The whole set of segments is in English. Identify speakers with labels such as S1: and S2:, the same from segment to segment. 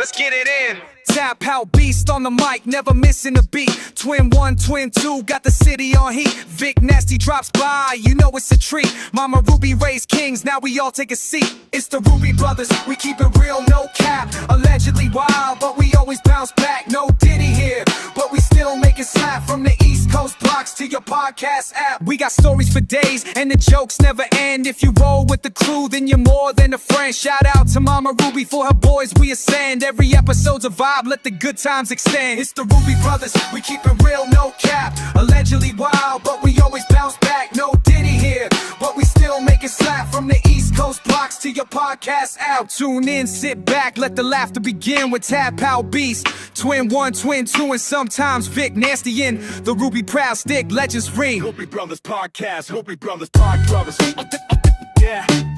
S1: let's get it in.
S2: Tap out beast on the mic, never missing a beat. Twin 1, twin 2, got the city on heat. Vic Nasty drops by, you know it's a treat. Mama Ruby raised kings, now we all take a seat. It's the Ruby brothers, we keep it real, no cap. Allegedly wild, but we always bounce back. No Diddy here, but we still make it slap. From the East Coast blocks to your podcast app. We got stories for days, and the jokes never end. If you roll with the crew, then you're more than a friend. Shout out to Mama Ruby, for her boys we ascend. Every episode's a vibe, let the good times extend. It's the Ruby brothers, we keep it real, no cap. Allegedly wild, but we always bounce back. No Diddy here, but we still make it slap. From the East Coast blocks to your podcast app. Tune in, sit back, let the laughter begin with Tap Out Beast. Twin 1, twin 2, and sometimes Vic Nasty in the Ruby Proud Stick Legends ring.
S3: Ruby Brothers Podcast, Ruby Brothers Podcast.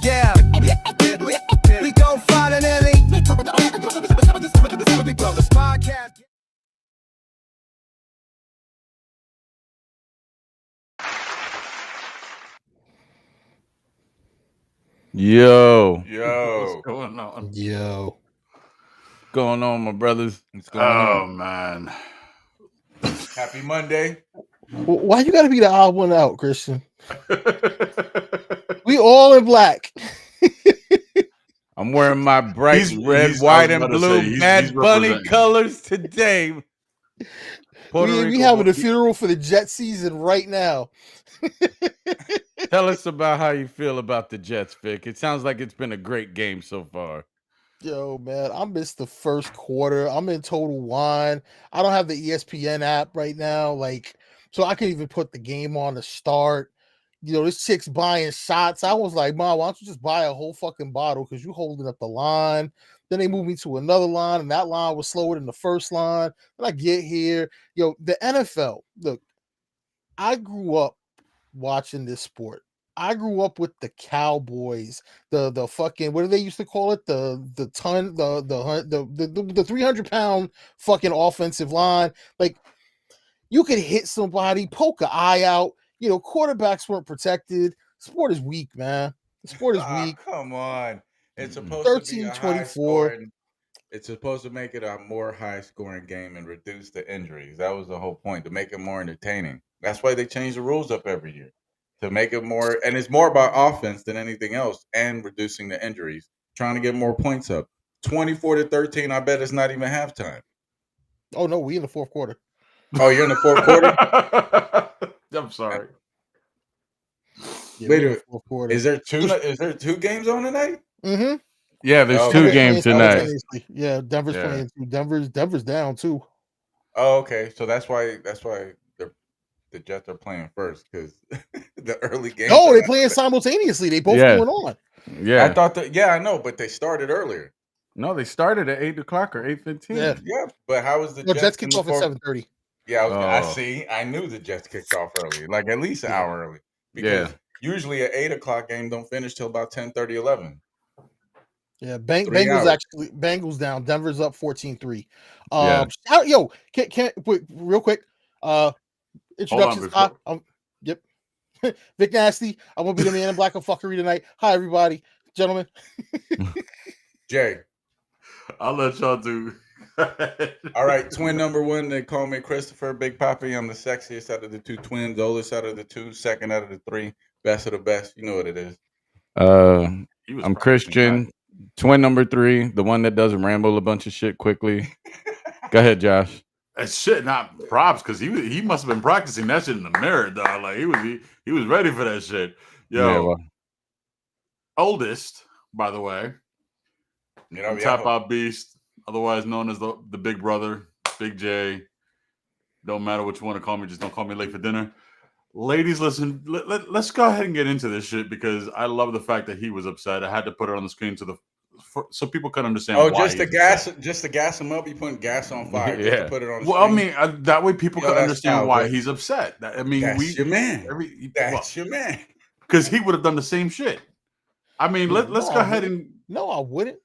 S2: Yeah, we gon' find an Ellie. Ruby Brothers Podcast.
S4: Yo,
S5: What's
S6: going on?
S5: yo,
S4: going on, my brothers?
S6: What's going on, man?
S5: Happy Monday.
S3: Why you gotta be the odd one out, Christian? We all in black.
S4: I'm wearing my bright red, white, and blue Mad Bunny colors today.
S3: We having a funeral for the Jet season right now.
S4: Tell us about how you feel about the Jets, Vic. It sounds like it's been a great game so far.
S3: Yo, man, I missed the first quarter. I'm in total wine. I don't have the ESPN app right now, so I can't even put the game on to start. You know, this chick's buying shots. I was like, Mom, why don't you just buy a whole fucking bottle because you holding up the line. Then they moved me to another line, and that line was slower than the first line. Then I get here. Yo, the NFL, look, I grew up watching this sport. I grew up with the Cowboys, the fucking, what do they used to call it? The 300-pound fucking offensive line. Like, you could hit somebody, poke an eye out. You know, quarterbacks weren't protected. Sport is weak, man. The sport is weak.
S5: Come on. It's supposed
S3: 13,
S5: to be a
S3: 24.
S5: It's supposed to make it a more high-scoring game and reduce the injuries. That was the whole point, to make it more entertaining. That's why they change the rules up every year, to make it more, and it's more about offense than anything else, and reducing the injuries, trying to get more points up. 24-13, I bet it's not even halftime.
S3: Oh, no, we in the fourth quarter.
S5: Oh, you're in the fourth quarter?
S6: I'm sorry.
S3: Yeah,
S5: Wait
S3: we
S5: a
S3: in the
S5: minute.
S3: fourth quarter.
S5: Is there two games on tonight?
S3: Mm-hmm.
S4: Yeah, there's
S5: Oh,
S4: two
S5: okay.
S4: games tonight.
S3: Yeah, Denver's playing too. Denver's down too.
S5: Oh, okay. So that's why the Jets are playing first, because the early game.
S3: No, they're playing simultaneously. They both going on.
S4: Yeah.
S5: I thought that. Yeah, I know, but they started earlier.
S4: No, they started at 8 o'clock or 8:15.
S3: Yeah.
S5: Yeah, but how was the
S3: No, Jets
S5: in
S3: kicked
S5: the
S3: off at 7:30.
S5: Yeah, I
S4: Oh.
S5: see. I knew the Jets kicked off early, like at least an hour early, because usually an 8 o'clock game don't finish till about 10:30, 11.
S3: Yeah,
S5: 3
S3: Bengals
S5: hours.
S3: Bengals down. Denver's up 14-3.
S4: Yeah.
S3: Yo, can real quick. Introductions. Yep. Vic Nasty. I won't be the man in black of fuckery tonight. Hi, everybody, gentlemen.
S5: Jay.
S6: I'll let y'all do.
S5: All right, twin number one. They call me Christopher Big Papi. I'm the sexiest out of the two twins, oldest out of the two, second out of the three, best of the best. You know what it is.
S4: I'm Christian, twin number 3, the one that doesn't ramble a bunch of shit quickly. Go ahead, Josh.
S6: That shit, not props, because he must have been practicing that shit in the mirror, dog. Like he was ready for that shit. Yo, oldest, by the way.
S5: You know,
S6: Tap Out Beast, otherwise known as the Big Brother, Big J. Don't matter what you want to call me, just don't call me late for dinner. Ladies, listen, let's go ahead and get into this shit, because I love the fact that he was upset. I had to put it on the screen so people can understand.
S5: Oh,
S6: why
S5: just to gas him up. You putting gas on fire.
S4: Yeah.
S5: Just to put it on.
S6: Well, I mean, that way people can understand why
S5: good.
S6: he's upset. I mean,
S5: That's your man.
S6: That's
S5: your man.
S6: Because he would have done the same shit. I mean, let's go ahead and.
S3: No, I wouldn't.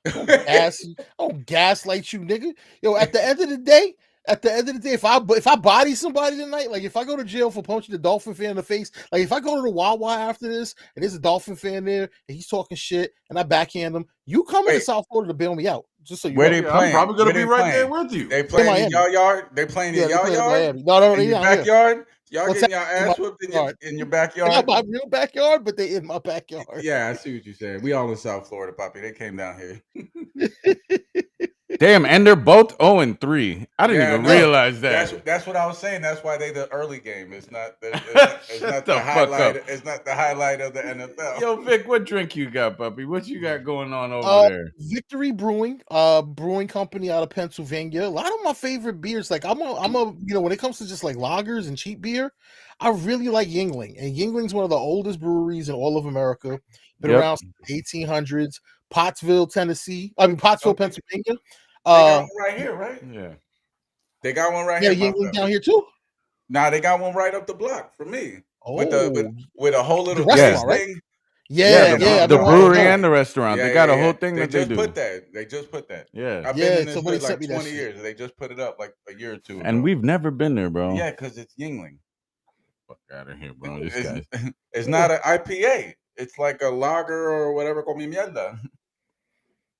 S3: Don't gaslight you, nigga. Yo, at the end of the day, at the end of the day, if I body somebody tonight, like if I go to jail for punching the Dolphin fan in the face, like if I go to the Wawa after this and there's a Dolphin fan there and he's talking shit and I backhand him, you coming to
S5: Wait.
S3: South Florida to bail me out? Just so you
S5: Where
S3: know.
S5: they
S6: Yeah, I'm
S5: playing?
S6: probably gonna
S5: Where
S6: be
S5: they
S6: right there
S5: playing?
S6: with you.
S5: They playing in
S3: Miami.
S5: y'all yard? They playing
S3: Yeah,
S5: in
S3: they
S5: y'all
S3: play in
S5: yard?
S3: Miami. No,
S5: In
S3: they
S5: your
S3: down here.
S5: backyard? Y'all
S3: What's
S5: getting y'all
S3: that? In my
S5: ass whooped in your
S3: backyard. Not
S5: backyard?
S3: my real backyard, but they in my backyard.
S5: Yeah, I see what you're saying. We all in South Florida, Poppy. They came down here.
S4: Damn, and they're both 0-3. I didn't
S5: Yeah,
S4: even
S5: no,
S4: realize that.
S5: That's what I was saying. That's why they the early game. It's not the
S4: Shut the fuck
S5: highlight.
S4: up.
S5: It's not the highlight of the NFL.
S4: Yo, Vic, what drink you got, puppy? What you got going on over there?
S3: Victory Brewing, brewing company out of Pennsylvania. A lot of my favorite beers, like I'm a when it comes to just like lagers and cheap beer, I really like Yingling. And Yingling's one of the oldest breweries in all of America. Been
S4: Yep.
S3: around since the 1800s. Pottsville, Pottsville,
S5: Okay.
S3: Pennsylvania.
S5: They got one right here, right?
S4: Yeah.
S5: They got one right
S3: Yeah,
S5: here.
S3: Yingling down here too.
S5: Nah, they got one right up the block for me. With
S3: Oh,
S5: with a whole
S3: the
S5: little
S3: restaurant,
S5: taste
S3: right?
S5: thing.
S3: Yeah,
S4: the
S3: I've been wanting to
S4: brewery
S3: go.
S4: and the restaurant. They got a whole thing
S5: They
S4: that they
S5: just
S4: do.
S5: put that. They just put that.
S4: Yeah.
S5: I've been
S3: Yeah,
S5: in this
S3: somebody
S5: hood
S3: sent
S5: like
S3: me that
S5: 20
S3: shit.
S5: years. They just put it up like a year or two ago.
S4: And we've never been there, bro.
S5: Yeah, because it's Yingling.
S4: Fuck out of here, bro. This guy.
S5: It's not an IPA. It's like a lager or whatever. Con mi mierda.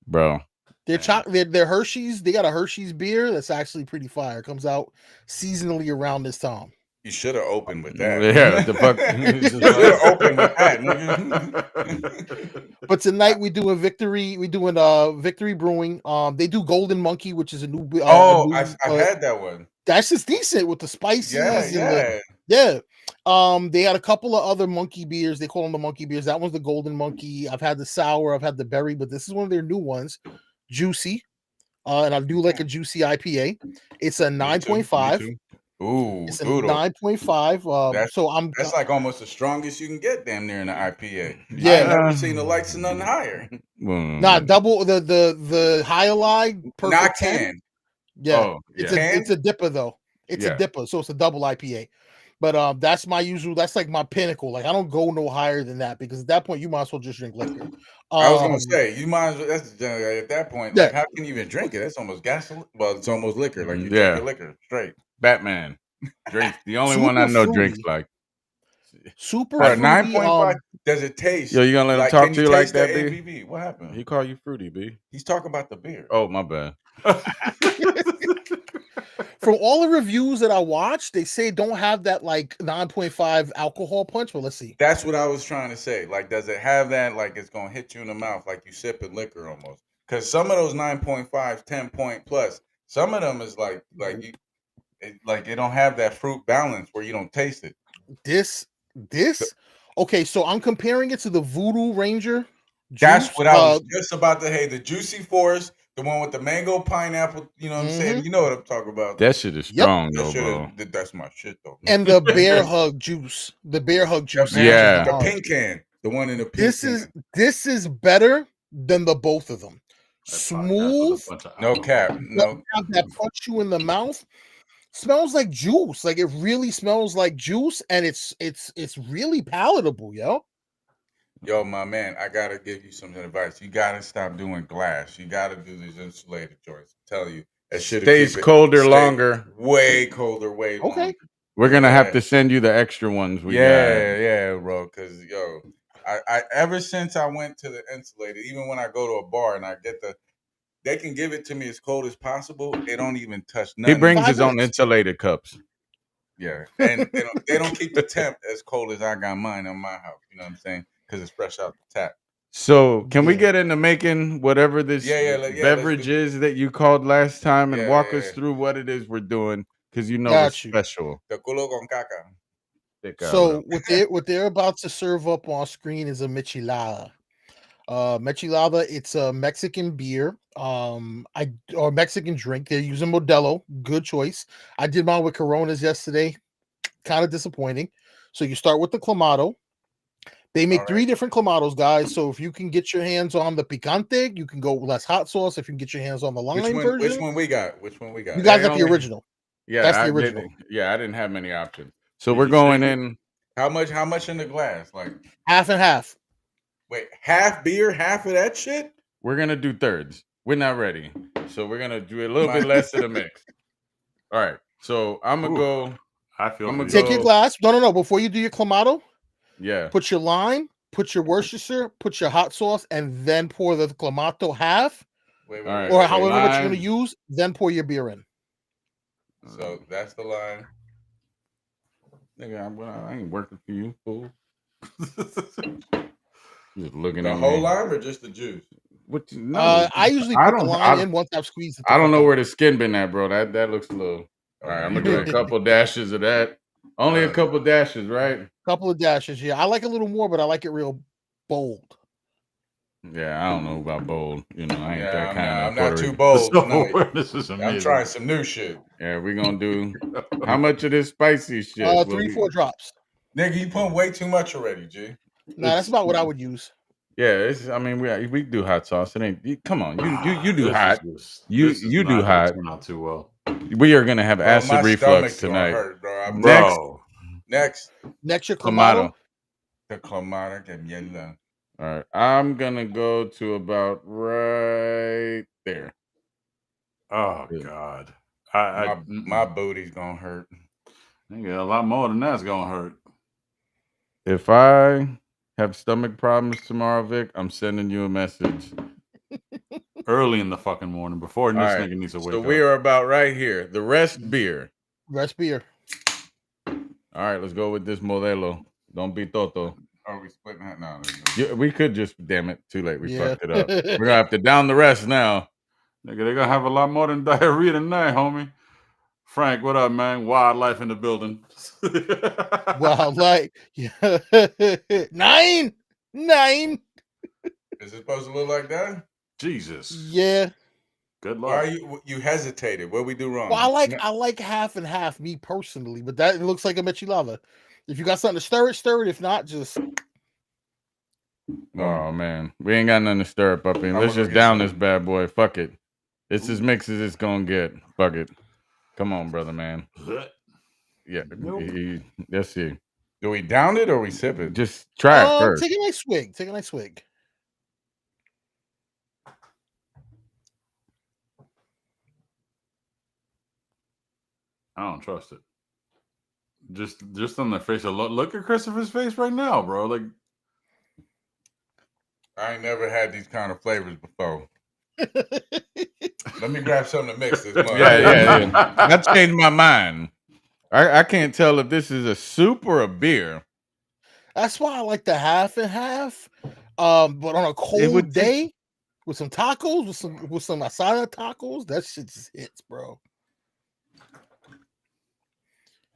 S4: Bro.
S3: Their Hershey's, they got a Hershey's beer that's actually pretty fire. It comes out seasonally around this time.
S5: You should have opened with that.
S4: Yeah, the fuck.
S5: You should have opened with that, nigga.
S3: But tonight we doing Victory Brewing. They do Golden Monkey, which is a new.
S5: I've had that one.
S3: That's just decent with the spices.
S5: Yeah.
S3: Yeah. They had a couple of other monkey beers. They call them the monkey beers. That one's the Golden Monkey. I've had the sour. I've had the berry, but this is one of their new ones, juicy. And I do like a juicy IPA. It's a 9.5.
S5: Ooh,
S3: It's a
S5: doodle.
S3: 9.5.
S5: That's like almost the strongest you can get damn near in the IPA.
S3: Yeah.
S5: I ain't never seen the likes of nothing higher.
S3: Double the higher line.
S5: Not
S3: 10.
S5: can.
S3: Yeah.
S4: Oh, yeah.
S3: It's a dipper though. It's a dipper, so it's a double IPA. But that's my usual. That's like my pinnacle. Like I don't go no higher than that because at that point you might as well just drink liquor.
S5: I was gonna say you might as well. That's at that point.
S3: Yeah.
S5: Like, how can you even drink it? That's almost gasoline. Well, it's almost liquor. Like you drink your liquor straight.
S4: Batman drinks. The only one I know drinks like.
S3: Super
S5: For a
S3: fruity,
S5: 9.5, does it taste?
S4: Yo, you gonna let him talk to you like that, B?
S5: ABV? What happened?
S4: He call you fruity, B.
S5: He's talking about the beer.
S4: Oh, my bad.
S3: From all the reviews that I watched, they say don't have that like 9.5 alcohol punch. Well, let's see.
S5: That's what I was trying to say. Like, does it have that? Like, it's gonna hit you in the mouth like you sipping liquor almost. Because some of those 9.5, 10 point plus, some of them is like it don't have that fruit balance where you don't taste it.
S3: This. Okay, so I'm comparing it to the Voodoo Ranger.
S5: That's
S3: juice.
S5: what I was just about to. Hey, the Juicy Forest, the one with the mango pineapple. You know what I'm saying? You know what I'm talking about.
S4: That shit is strong, though, bro.
S5: That's my shit, though.
S3: And the Bear Hug juice. The Bear Hug juice.
S4: Yeah.
S5: The pink can. The one in the pink
S3: This is better than the both of them. Smooth.
S5: No cap. No.
S3: Have that punch you in the mouth. Smells like juice. Like it really smells like juice, and it's really palatable, yo.
S5: Yo, my man, I gotta give you some advice. You gotta stop doing glass. You gotta do these insulated joints. I tell you, that shit
S4: stays colder longer.
S5: Way colder, way longer.
S3: Okay.
S4: We're gonna have to send you the extra ones.
S5: Yeah, bro. Because yo, I ever since I went to the insulated, even when I go to a bar and I get they can give it to me as cold as possible. It don't even touch nothing.
S4: He brings his own insulated cups.
S5: Yeah, and they don't keep the temp as cold as I got mine in my house. You know what I'm saying? Because it's fresh out the tap.
S4: So can we get into making whatever this beverage is that you called last time and walk us through what it is we're doing? Because it's special.
S5: The culo con caca.
S3: So what they're about to serve up on screen is a michelada. Michelada, it's a Mexican beer, or Mexican drink. They're using Modelo. Good choice. I did mine with Coronas yesterday. Kind of disappointing. So you start with the Clamato. They make 3 different Clamatos, guys. So if you can get your hands on the picante, you can go less hot sauce. If you can get your hands on the lime version,
S5: which one we got?
S3: You guys got the original.
S4: Yeah,
S3: that's the original.
S4: I didn't have many options. So we're going in.
S5: How much in the glass? Like
S3: half and half.
S5: Wait, half beer, half of that shit?
S4: We're gonna do thirds. We're not ready, so we're gonna do a little bit less of the mix. All right. So I'm gonna go.
S6: I feel
S4: I'm gonna
S3: Take your glass. No. Before you do your clamato,
S4: yeah.
S3: put your lime, put your Worcestershire, put your hot sauce, and then pour the clamato half, or however much you're gonna use. Then pour your beer in.
S5: So that's the line.
S4: Nigga, I ain't working for you, fool. Just looking
S5: the
S4: at
S5: whole
S4: me.
S5: lime or just the juice?
S4: What? No,
S3: I usually put the lime in once I've squeezed it.
S4: I don't know where the skin been at, bro. That looks a little. All right, I'm gonna do a couple dashes of that. Only a couple dashes, right?
S3: Couple of dashes. Yeah, I like a little more, but I like it real bold.
S4: Yeah, I don't know about bold. You know, I ain't that kind of.
S5: I'm not too bold tonight.
S6: This is amazing.
S5: I'm trying some new shit.
S4: Yeah, we're gonna do. How much of this spicy shit?
S3: 3-4 drops.
S5: Nigga, you putting way too much already, G.
S3: Nah, that's about what I would use.
S4: Yeah, I mean, we do hot sauce. It ain't. Come on, you do hot. You do hot.
S6: Not too well.
S4: We are gonna have acid reflux tonight,
S5: hurt, bro.
S3: Next your
S4: clamato.
S5: The clamato que mierda.
S4: All right, I'm gonna go to about right there.
S6: Oh God,
S5: my booty's gonna hurt.
S6: Nigga, a lot more than that's gonna hurt.
S4: If I have stomach problems tomorrow, Vic, I'm sending you a message.
S6: Early in the fucking morning before this nigga needs to wake up.
S4: So we are about right here. The rest beer.
S3: Rest beer.
S4: All right, let's go with this Modelo. Don't be Toto.
S5: Are we splitting that now?
S4: Yeah, we could just, damn it, too late. We fucked it up. We're gonna have to down the rest now.
S6: Nigga, they're gonna have a lot more than diarrhea tonight, homie. Frank, what up, man? Wildlife in the building.
S3: Wildlife. Yeah. 9.
S5: Is it supposed to look like that?
S6: Jesus.
S3: Yeah.
S6: Good luck.
S5: Why you hesitated? What we do wrong?
S3: Well, I like half and half, me personally, but that looks like a Michelada. If you got something to stir it. If not, just.
S4: Oh man, we ain't got nothing to stir up in. Let's just down this bad boy. Fuck it. It's as mixed as it's gonna get. Fuck it. Come on, brother, man. Yeah, let's see.
S5: Do we down it or we sip it?
S4: Just try it first.
S3: Take a nice swig.
S6: I don't trust it. Just on their face. Look at Christopher's face right now, bro. Like,
S5: I ain't never had these kind of flavors before. Let me grab something to mix this.
S4: Yeah. I changed my mind. I can't tell if this is a soup or a beer.
S3: That's why I like the half and half. But on a cold day with some tacos, with some asada tacos, that shit just hits, bro.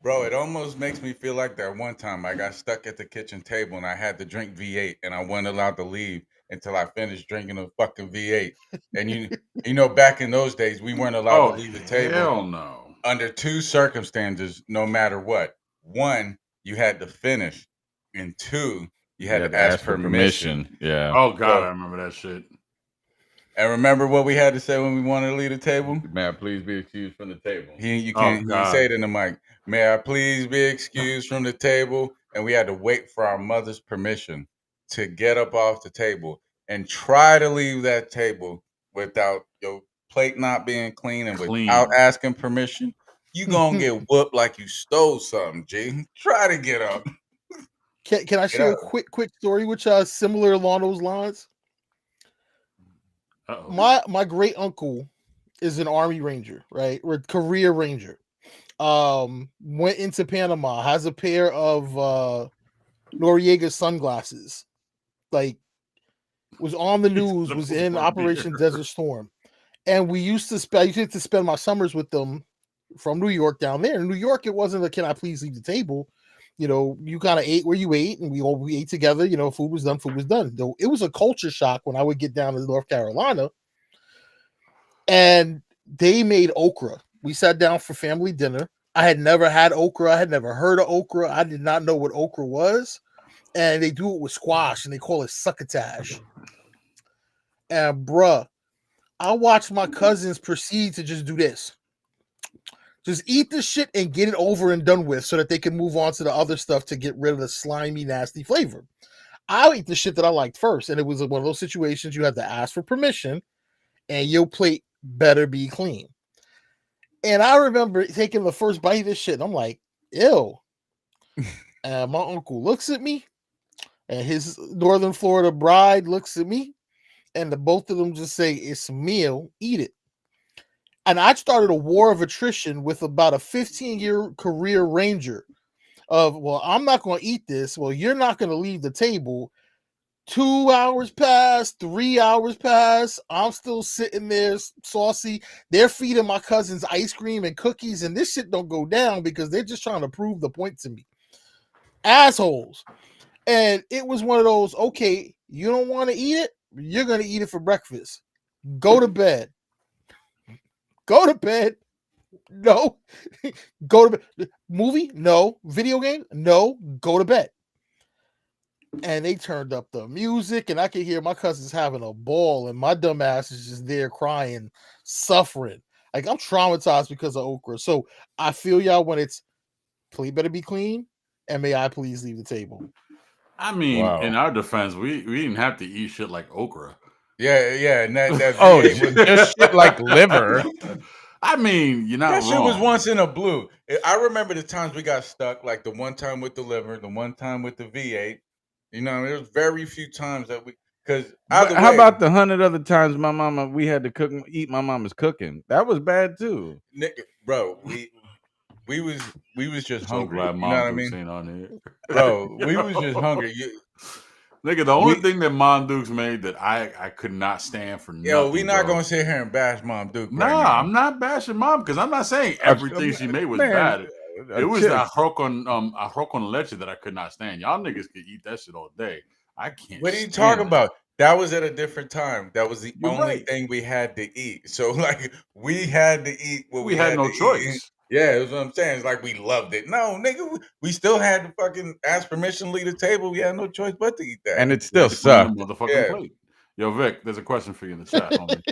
S5: Bro, it almost makes me feel like that one time I got stuck at the kitchen table and I had to drink V8 and I wasn't allowed to leave until I finished drinking a fucking V8. And you know, back in those days, we weren't allowed to leave the table.
S6: Hell no.
S5: Under two circumstances, no matter what. One, you had to finish. And two, you had to ask permission.
S4: Yeah.
S6: Oh God, I remember that shit.
S5: And remember what we had to say when we wanted to leave the table?
S4: May I please be excused from the table?
S5: You can't say it in the mic. May I please be excused from the table? And we had to wait for our mother's permission to get up off the table and try to leave that table without your plate not being clean and without asking permission. You gonna get whooped like you stole something, G. Try to get up.
S3: Can I share a quick story which similar along those lines? My great uncle is an Army Ranger, right? Or career Ranger. Went into Panama, has a pair of Noriega sunglasses. Like, was on the news, was in Operation Desert Storm. And we used to spend my summers with them from New York down there. In New York, it wasn't a can I please leave the table. You know, you kind of ate where you ate, and we ate together. You know, food was done. Though it was a culture shock when I would get down to North Carolina, and they made okra. We sat down for family dinner. I had never had okra. I had never heard of okra. I did not know what okra was, and they do it with squash, and they call it succotash. And bruh, I watched my cousins proceed to just do this. Just eat the shit and get it over and done with so that they can move on to the other stuff to get rid of the slimy, nasty flavor. I ate the shit that I liked first, and it was one of those situations you have to ask for permission, and your plate better be clean. And I remember taking the first bite of this shit, and I'm like, ew. And my uncle looks at me, and his Northern Florida bride looks at me, and the both of them just say, "It's meal, eat it." And I started a war of attrition with about a 15-year career ranger of, well, I'm not going to eat this. Well, you're not going to leave the table. 2 hours pass, 3 hours pass. I'm still sitting there saucy. They're feeding my cousins ice cream and cookies, and this shit don't go down because they're just trying to prove the point to me. Assholes. And it was one of those, okay, you don't want to eat it? You're going to eat it for breakfast. Go to bed. Go to bed. No. Go to bed. Movie? No. Video game? No. Go to bed. And they turned up the music, and I could hear my cousins having a ball, and my dumb ass is just there crying, suffering. Like, I'm traumatized because of okra. So I feel y'all when it's, please better be clean, and may I please leave the table.
S6: I mean,
S5: Wow.
S6: in our defense, we didn't have to eat shit like okra.
S5: Yeah, and that
S1: Oh,
S5: V8 was
S1: just shit like liver.
S6: I mean, you're not
S5: that
S6: wrong.
S5: shit was once in a blue. I remember the times we got stuck, like the one time with the liver, the one time with the V8. You know, there was very few times that we because either way,
S4: How about the 100 other times we had to eat my mama's cooking? That was bad too.
S5: bro, we was just
S6: So
S5: hungry.
S6: glad
S5: You know what I
S6: Mom Duke's
S5: mean,
S6: ain't on here.
S5: bro? We was just hungry.
S6: Nigga, the only thing that Mom Duke's made that I could not stand for nothing.
S5: We not gonna sit here and bash Mom Duke.
S6: Nah,
S5: right now.
S6: I'm not bashing Mom because I'm not saying everything she made was bad. It was the arroz con leche that I could not stand. Y'all niggas could eat that shit all day. I can't.
S5: What are you
S6: stand
S5: talking
S6: it.
S5: about? That was at a different time. That was the
S6: You're
S5: only
S6: right.
S5: thing we had to eat. So like we had to eat what
S6: We had no
S5: to eat.
S6: choice.
S5: Yeah, that's what I'm saying. It's like we loved it. No, nigga, we still had to fucking ask permission to leave the table. We had no choice but to eat that.
S1: And it
S6: We
S1: still
S6: had to clean
S1: sucked.
S6: the motherfucking
S5: Yeah.
S6: plate. Yo, Vic, there's a question for you in the chat, homie.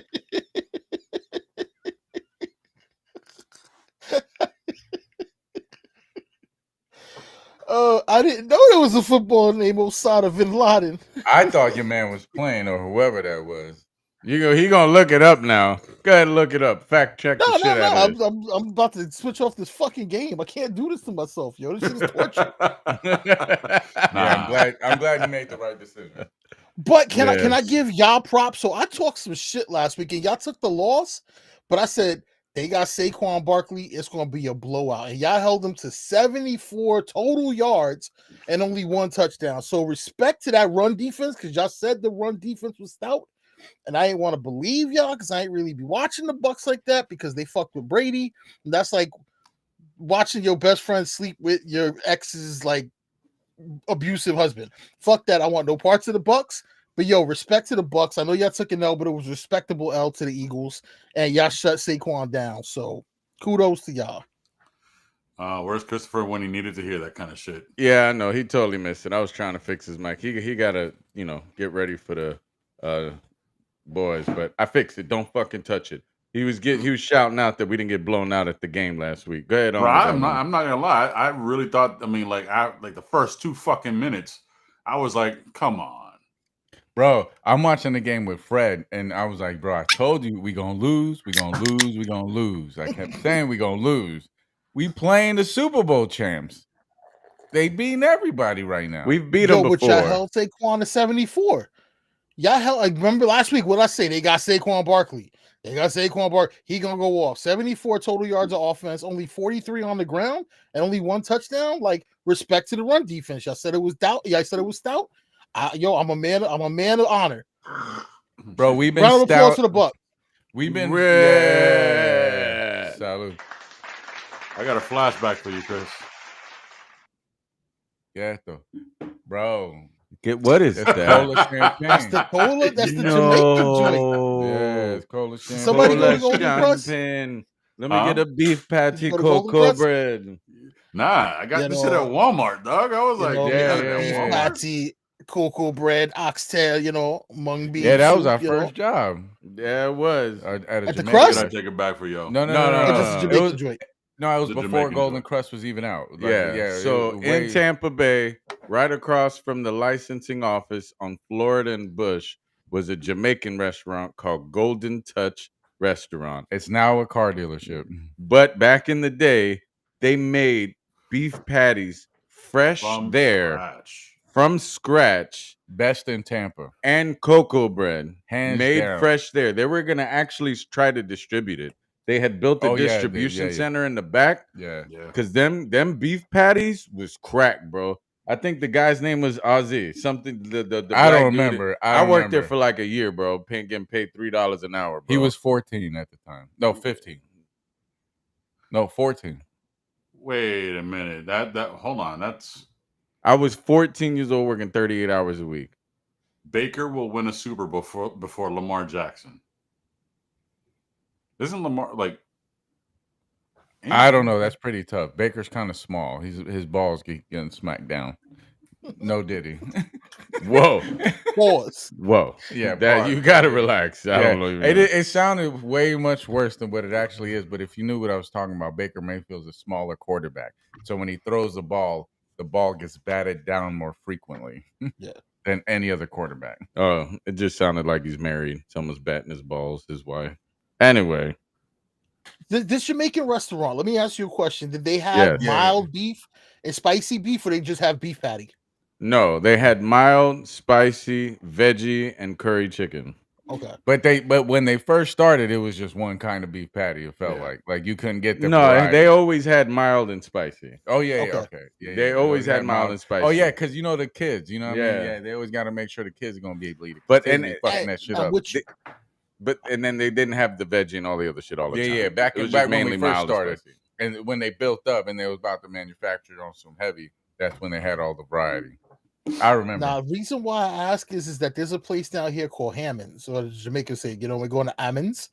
S3: I didn't know there was a football named Osama bin Laden.
S5: I thought your man was playing or whoever that was.
S4: He gonna look it up now. Go ahead and look it up. Fact check the shit out of it.
S3: I'm about to switch off this fucking game. I can't do this to myself, yo. This shit is torture.
S5: Yeah, I'm glad you made the right decision.
S3: But can I
S4: Yes.
S3: give y'all props? So I talked some shit last week, and y'all took the loss, but I said they got Saquon Barkley. It's gonna be a blowout, and y'all held them to 74 total yards and only 1 touchdown. So respect to that run defense, because y'all said the run defense was stout. And I ain't want to believe y'all because I ain't really be watching the Bucks like that because they fucked with Brady. And that's like watching your best friend sleep with your ex's like abusive husband. Fuck that. I want no parts of the Bucks. But yo, respect to the Bucks. I know y'all took an L, but it was respectable L to the Eagles, and y'all shut Saquon down. So kudos to y'all.
S6: Where's Christopher when he needed to hear that kind of shit?
S4: Yeah, I know. He totally missed it. I was trying to fix his mic. He gotta, get ready for the boys, but I fixed it. Don't fucking touch it. He was shouting out that we didn't get blown out at the game last week. Go ahead on.
S6: Bro, I'm not gonna lie. I really thought. I mean, like the first 2 fucking minutes, I was like, come on.
S5: Bro, I'm watching the game with Fred, and I was like, bro, I told you we gonna lose, we gonna lose, we gonna lose. I kept saying we gonna lose. We playing the Super Bowl champs. They beating everybody right now.
S4: We've beat them
S3: Which y'all
S4: before.
S3: held Saquon to 74. Y'all held, like, remember last week what I say? They got Saquon Barkley. They got Saquon Barkley. He gonna go off. 74 total yards of offense, only 43 on the ground, and only 1 touchdown. Like, respect to the run defense. Y'all said it was stout. Yeah, I said it was stout. I'm a man of honor.
S5: Bro, we've been
S3: Round of applause
S5: stout.
S3: for the Bucks.
S5: We've been
S4: Yeah.
S5: Salute.
S6: I got a flashback for you, Chris.
S5: Yeah, though. Bro.
S1: What is
S5: It's
S1: that?
S5: cola champagne.
S3: That's the cola. That's the Jamaican joint.
S5: Yeah, it's cola champagne.
S3: Somebody go to
S4: Cola
S3: Golden Crust.
S4: champagne. Let me get a beef patty
S3: go to Golden
S4: cocoa
S3: Crust?
S4: bread.
S6: Nah, I got this shit at Walmart, dog. I was like,
S3: beef
S6: Walmart.
S3: patty, cocoa bread, oxtail, mung bean.
S5: Yeah, that was
S3: soup,
S5: our first job.
S4: Yeah, it was.
S3: At the
S6: I
S3: Crust?
S6: gotta take it back for y'all.
S5: No.
S3: Just a
S5: It
S3: Jamaican
S5: was,
S3: joint.
S5: no, it was
S6: The
S5: before
S6: Jamaican
S5: Golden
S6: joint.
S5: Crust was even out. Like,
S4: Yeah. So
S5: it was way-
S4: in Tampa Bay, right across from the licensing office on Florida and Bush, was a Jamaican restaurant called Golden Touch restaurant.
S1: It's now a car dealership.
S4: But back in the day, they made beef patties fresh
S6: From
S4: there
S6: scratch.
S4: from scratch
S1: Best in Tampa.
S4: and cocoa bread
S1: Hands
S4: made
S1: down.
S4: fresh there. They were going to actually try to distribute it. They had built a
S1: Oh, yeah,
S4: distribution
S1: yeah.
S4: center in the back
S1: Yeah.
S6: Yeah.
S4: because them beef patties was crack, bro. I think the guy's name was Ozzy. Something the
S1: I don't
S4: black dude.
S1: remember.
S4: I worked there for like a year, bro. Getting paid $3 an hour, bro.
S1: He was 14 at the time. No, 15. No, 14.
S6: Wait a minute. That hold on. That's
S4: I was 14 years old working 38 hours a week.
S6: Baker will win a Super Bowl before Lamar Jackson. Isn't Lamar like?
S1: I don't know. That's pretty tough. Baker's kind of small. His balls getting smacked down. No Diddy.
S4: Whoa.
S3: Pause.
S4: Whoa.
S1: Yeah,
S4: That
S1: pause.
S4: you gotta relax. I don't know.
S1: It sounded way much worse than what it actually is. But if you knew what I was talking about, Baker Mayfield's a smaller quarterback. So when he throws the ball gets batted down more frequently than any other quarterback.
S4: Oh, it just sounded like he's married. Someone's batting his balls, his wife. Anyway.
S3: This Jamaican restaurant, let me ask you a question. Did they have mild beef and spicy beef, or they just have beef patty?
S4: No, they had mild, spicy, veggie, and curry chicken.
S3: Okay.
S1: But when they first started, it was just one kind of beef patty. It felt like you couldn't get the variety.
S4: They always had mild and spicy.
S1: Oh yeah, okay. Yeah,
S4: they always had mild and spicy.
S1: Oh yeah, because you know the kids. You know what I mean? Yeah, they always got to make sure the kids are gonna be able to eat it. But fucking that shit up.
S4: And then they didn't have the veggie and all the other shit all the time.
S1: Yeah. Back when we first started, and when they built up and they was about to manufacture on some heavy, that's when they had all the variety. I remember.
S3: Now, the reason why I ask is that there's a place down here called Hammond's, or Jamaicans say, we're going to Hammond's.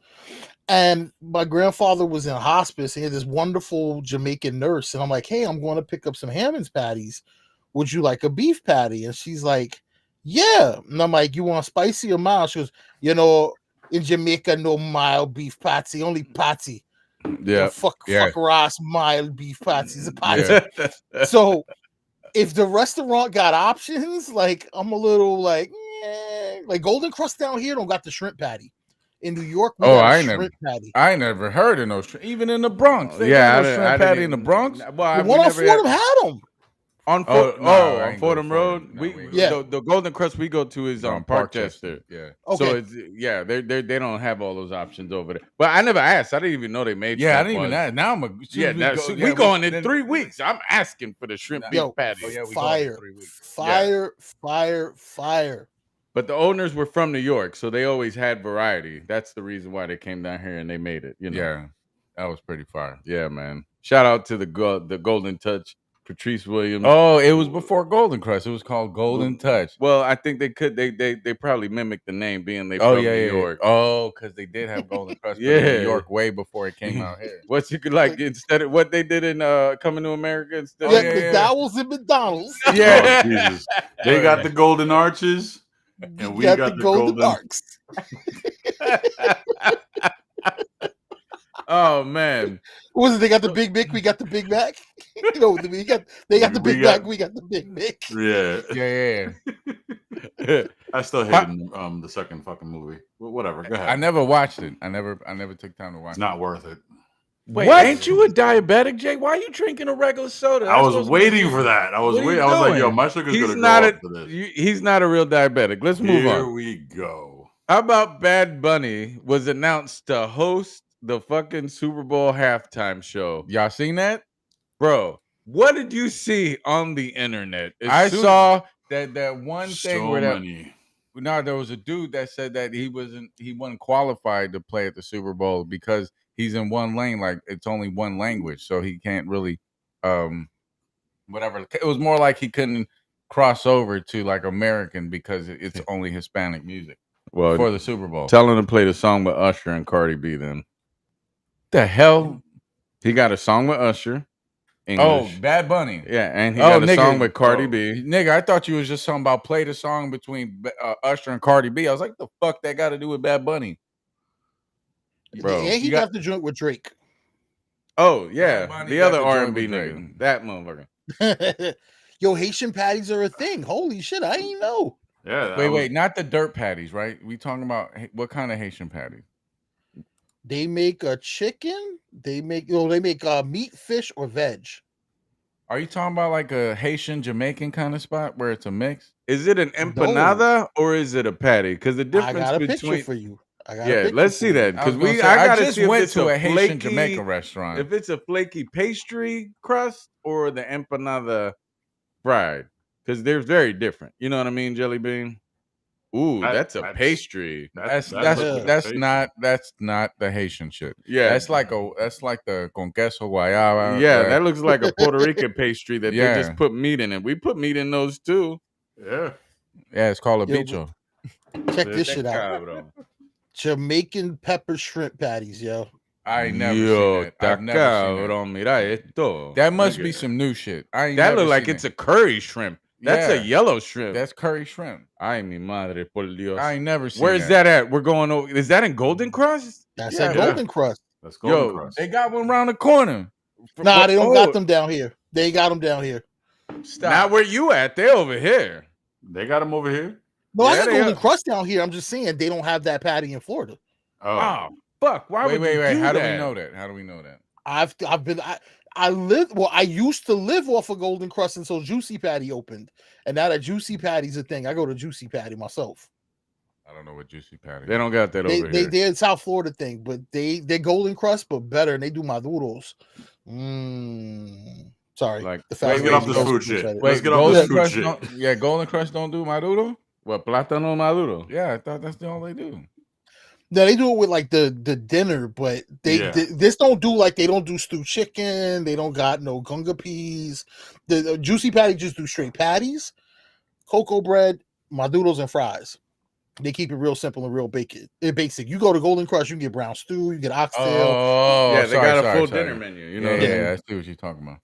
S3: And my grandfather was in hospice. He had this wonderful Jamaican nurse. And I'm like, hey, I'm going to pick up some Hammond's patties. Would you like a beef patty? And she's like, yeah. And I'm like, you want spicy or mild? She goes, in Jamaica, no mild beef patty, only patty.
S4: Yeah.
S3: Fuck ass mild beef patty. It's a patty. Yeah. So if the restaurant got options, like I'm a little like Golden Crust down here don't got the shrimp patty. In New York, we got a shrimp patty.
S1: I never heard of no shrimp. Even in the Bronx, they got no shrimp patty in the Bronx.
S3: Well, one on Fordham had them.
S4: On Fordham Road, the Golden Crust we go to is on Parkchester.
S3: Yeah. Okay.
S4: So it's they don't have all those options over there. But I never asked. I didn't even know they made.
S1: Yeah, I didn't even ask. Now I'm a
S4: we going in 3 weeks. I'm asking for the shrimp beef patty.
S1: Oh, yeah,
S3: Fire.
S4: But the owners were from New York, so they always had variety. That's the reason why they came down here and they made it.
S1: Yeah, that was pretty fire.
S4: Yeah, man. Shout out to the Golden Touch. Patrice Williams.
S1: Oh, it was before Golden Crust. It was called Golden Touch.
S4: Well, I think they probably mimicked the name being they from New York.
S1: Oh, because they did have Golden Crust in New York way before it came out here.
S4: What you could instead of what they did in Coming to America instead
S3: of McDowell's and McDonald's.
S6: Yeah, oh, Jesus. They got the golden arches and we got the golden arcs.
S4: Oh man.
S3: Was it they got the Big Mick, we got the Big Mac? They got the Big Mac, we got the Big Mick.
S6: Yeah. I still hated the second fucking movie. Whatever. Go ahead.
S1: I never watched it. I never took time to watch it.
S6: It's not worth it.
S1: Wait, ain't you a diabetic, Jay? Why are you drinking a regular soda?
S6: I was waiting for that. I was waiting. I was like, yo, my sugar's gonna go up for this.
S4: He's not a real diabetic. Let's move on.
S6: Here we go.
S4: How about Bad Bunny was announced to host the fucking Super Bowl halftime show?
S1: Y'all seen that?
S4: Bro, what did you see on the internet?
S1: I saw that one thing where
S6: many.
S1: There was a dude that said that he wasn't qualified to play at the Super Bowl because he's in one lane, like it's only one language, so he can't really whatever. It was more like he couldn't cross over to like American because it's only Hispanic music.
S4: Well,
S1: for the Super Bowl.
S4: Tell him to play the song with Usher and Cardi B then.
S1: The hell?
S4: He got a song with Usher. English.
S1: Oh, Bad Bunny.
S4: Yeah, and he got a song with Cardi B.
S1: Nigga, I thought you was just talking about play the song between Usher and Cardi B. I was like, the fuck that got to do with Bad Bunny?
S3: Bro, and he got the joint with Drake.
S4: Oh, yeah. The other R&B nigga. That motherfucker.
S3: Yo, Haitian patties are a thing. Holy shit, I didn't know.
S6: Yeah.
S1: Wait, not the dirt patties, right? We talking about what kind of Haitian patties?
S3: They make a chicken. They make meat, fish, or veg.
S1: Are you talking about like a Haitian Jamaican kind of spot where it's a mix?
S4: Is it an
S3: No,
S4: empanada or is it a patty? Because the
S3: I
S4: difference
S3: got a picture
S4: between
S3: for you. I got a
S4: yeah,
S3: picture
S4: let's see
S3: for
S4: that
S3: you.
S1: I was
S4: because
S1: gonna say
S4: I
S1: I
S4: gotta
S1: just
S4: see if
S1: went
S4: it's
S1: to
S4: a
S1: a Haitian
S4: flaky
S1: Jamaican restaurant.
S4: if it's a flaky pastry crust or the empanada fried because they're very different. You know what I mean, Jelly Bean? Ooh, that's a pastry.
S1: That's
S6: that
S1: that's
S6: looks like
S3: Yeah.
S6: a
S1: that's
S6: pastry.
S1: not the Haitian shit.
S4: Yeah,
S1: That's like the con queso guayaba.
S4: yeah, that looks like a Puerto Rican pastry that they just
S1: Yeah,
S4: put meat in it. We put meat in those too.
S6: Yeah.
S1: yeah. It's called a
S3: Yo, but
S1: bicho.
S3: check this
S4: Este
S3: shit out.
S4: cabrón.
S3: Jamaican pepper shrimp patties, yo.
S1: I ain't never seen
S4: Yo,
S1: that.
S4: ta
S1: I've never seen that.
S4: cabrón, mira esto.
S1: That must
S4: Look
S1: be
S4: at
S1: some new shit. I ain't
S4: that.
S1: never
S4: Look like
S1: seen
S4: it's
S1: it.
S4: a curry shrimp. That's a
S1: Yeah,
S4: yellow shrimp.
S1: that's curry shrimp.
S4: Ay, mi madre, por Dios.
S1: I ain't never seen
S4: Where's
S1: that.
S4: that at? We're going over. Is that in Golden Cross?
S3: That's
S1: Yeah,
S3: that
S6: Yeah.
S3: golden crust.
S6: That's Golden
S4: Yo,
S6: Crust.
S1: they got one around the corner.
S3: Nah, they don't got
S4: Oh,
S3: them down here. They ain't got them down here.
S1: Stop.
S4: not where you at. They over here.
S6: They got them over here.
S3: No, I
S4: Yeah,
S3: got
S4: they
S3: golden
S4: are.
S3: crust down here. I'm just saying they don't have that patty in Florida.
S6: Oh,
S4: Oh, fuck. Why would you
S1: Wait.
S4: do
S1: How
S4: that?
S1: do we know that? How do we know that?
S3: I've been I lived I used to live off of golden crust until Juicy Patty opened, and now that Juicy Patty's a thing, I go to Juicy Patty myself.
S1: I don't know what juicy patty.
S4: They don't got that
S3: They
S4: over here.
S3: they're in South Florida thing, but they're golden crust, but better, and they do maduros. Sorry,
S4: Like,
S3: the
S6: let's
S3: fast
S6: get off
S3: lane
S6: this
S3: goes
S6: food
S3: to each
S6: shit.
S3: other.
S6: Let's
S1: Wait,
S6: get off
S1: Golden
S6: this food
S1: Crust
S6: shit.
S1: don't. Yeah, Golden Crust don't do maduro.
S4: What, plátano maduro?
S1: Yeah, I thought that's all they do.
S3: No, they do it with like the dinner, but
S6: Yeah.
S3: this don't do like they don't do stewed chicken. They don't got no gunga peas. The Juicy Patty just do straight patties, cocoa bread, maduros, and fries. They keep it real simple and real basic. You go to Golden Crush, you can get brown stew, you get oxtail.
S1: Oh,
S4: Yeah, they
S1: sorry,
S4: got a
S1: sorry,
S4: full
S1: sorry.
S4: dinner menu. You
S1: Yeah,
S4: know what I
S1: yeah,
S4: mean?
S1: I see what you're talking about.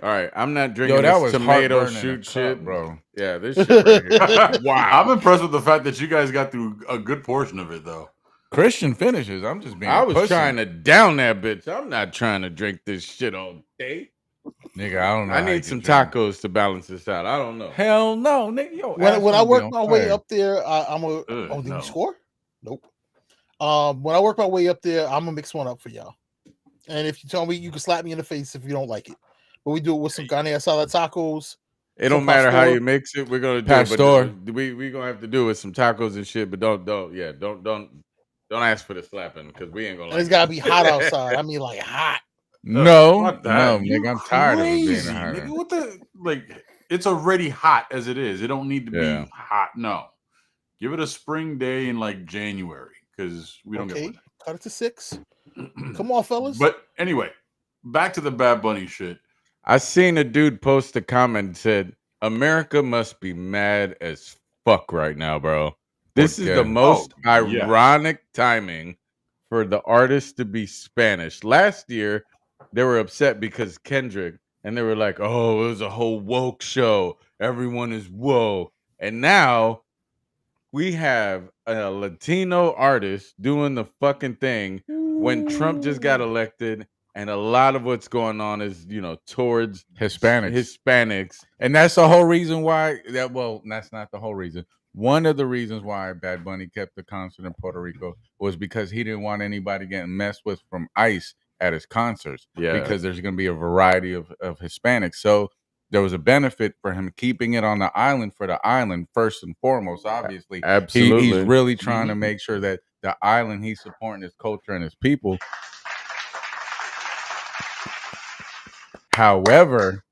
S4: All right, I'm not drinking
S1: Yo, that
S4: this
S1: was
S4: tomato
S1: heartburn in a
S4: shoot
S1: cup,
S4: shit,
S1: bro.
S4: Yeah, this shit right here. Wow.
S6: I'm impressed with the fact that you guys got through a good portion of it, though.
S1: Christian finishes. I'm just being.
S4: I was
S1: pussy.
S4: trying to down that bitch. I'm not trying to drink this shit all day.
S1: Nigga, I don't know.
S4: I
S1: how you
S4: need some
S1: can drink.
S4: tacos to balance this out. I don't know.
S1: Hell no, nigga. Yo,
S3: when I work my way
S1: fire.
S3: up there, I'm a. Oh, did
S6: no.
S3: we score? Nope. When I work my way up there, I'm gonna mix one up for y'all. And if you tell me, you can slap me in the face if you don't like it. But we do it with some carne asada tacos.
S4: It don't
S3: some
S4: matter how
S3: pastor.
S4: you mix it. We're gonna do
S1: Pastor.
S4: it, but we gonna have to do it with some tacos and shit. But don't ask for the slapping because we ain't gonna.
S3: And it's gotta be hot outside. I mean, like hot.
S1: No,
S6: Fuck that.
S1: no,
S6: You
S1: nigga. I'm tired of it being
S6: crazy,
S1: hot.
S6: nigga. What the it's already hot as it is. It don't need to
S4: Yeah.
S6: be hot. No. Give it a spring day in like January because we don't
S3: Okay,
S6: get
S3: cut it to 6.
S6: one.
S3: Come on, fellas.
S6: But anyway, back to the Bad Bunny shit.
S4: I seen a dude post a comment and said, "America must be mad as fuck right now, bro. This is the
S1: Okay.
S4: most
S6: Oh, yes.
S4: ironic timing for the artist to be Spanish. Last year, they were upset because Kendrick, and they were like, oh, it was a whole woke show. Everyone is woke. And now we have a Latino artist doing the fucking thing when Trump just got elected. And a lot of what's going on is, towards Hispanics.
S1: And that's the whole reason why that's not the whole reason. One of the reasons why Bad Bunny kept the concert in Puerto Rico was because he didn't want anybody getting messed with from ICE at his concerts.
S4: Yeah.
S1: Because there's going to be a variety of Hispanics. So there was a benefit for him keeping it on the island for the island first and foremost. Obviously,
S4: Absolutely.
S1: he's really trying to make sure that the island, he's supporting his culture and his people. However,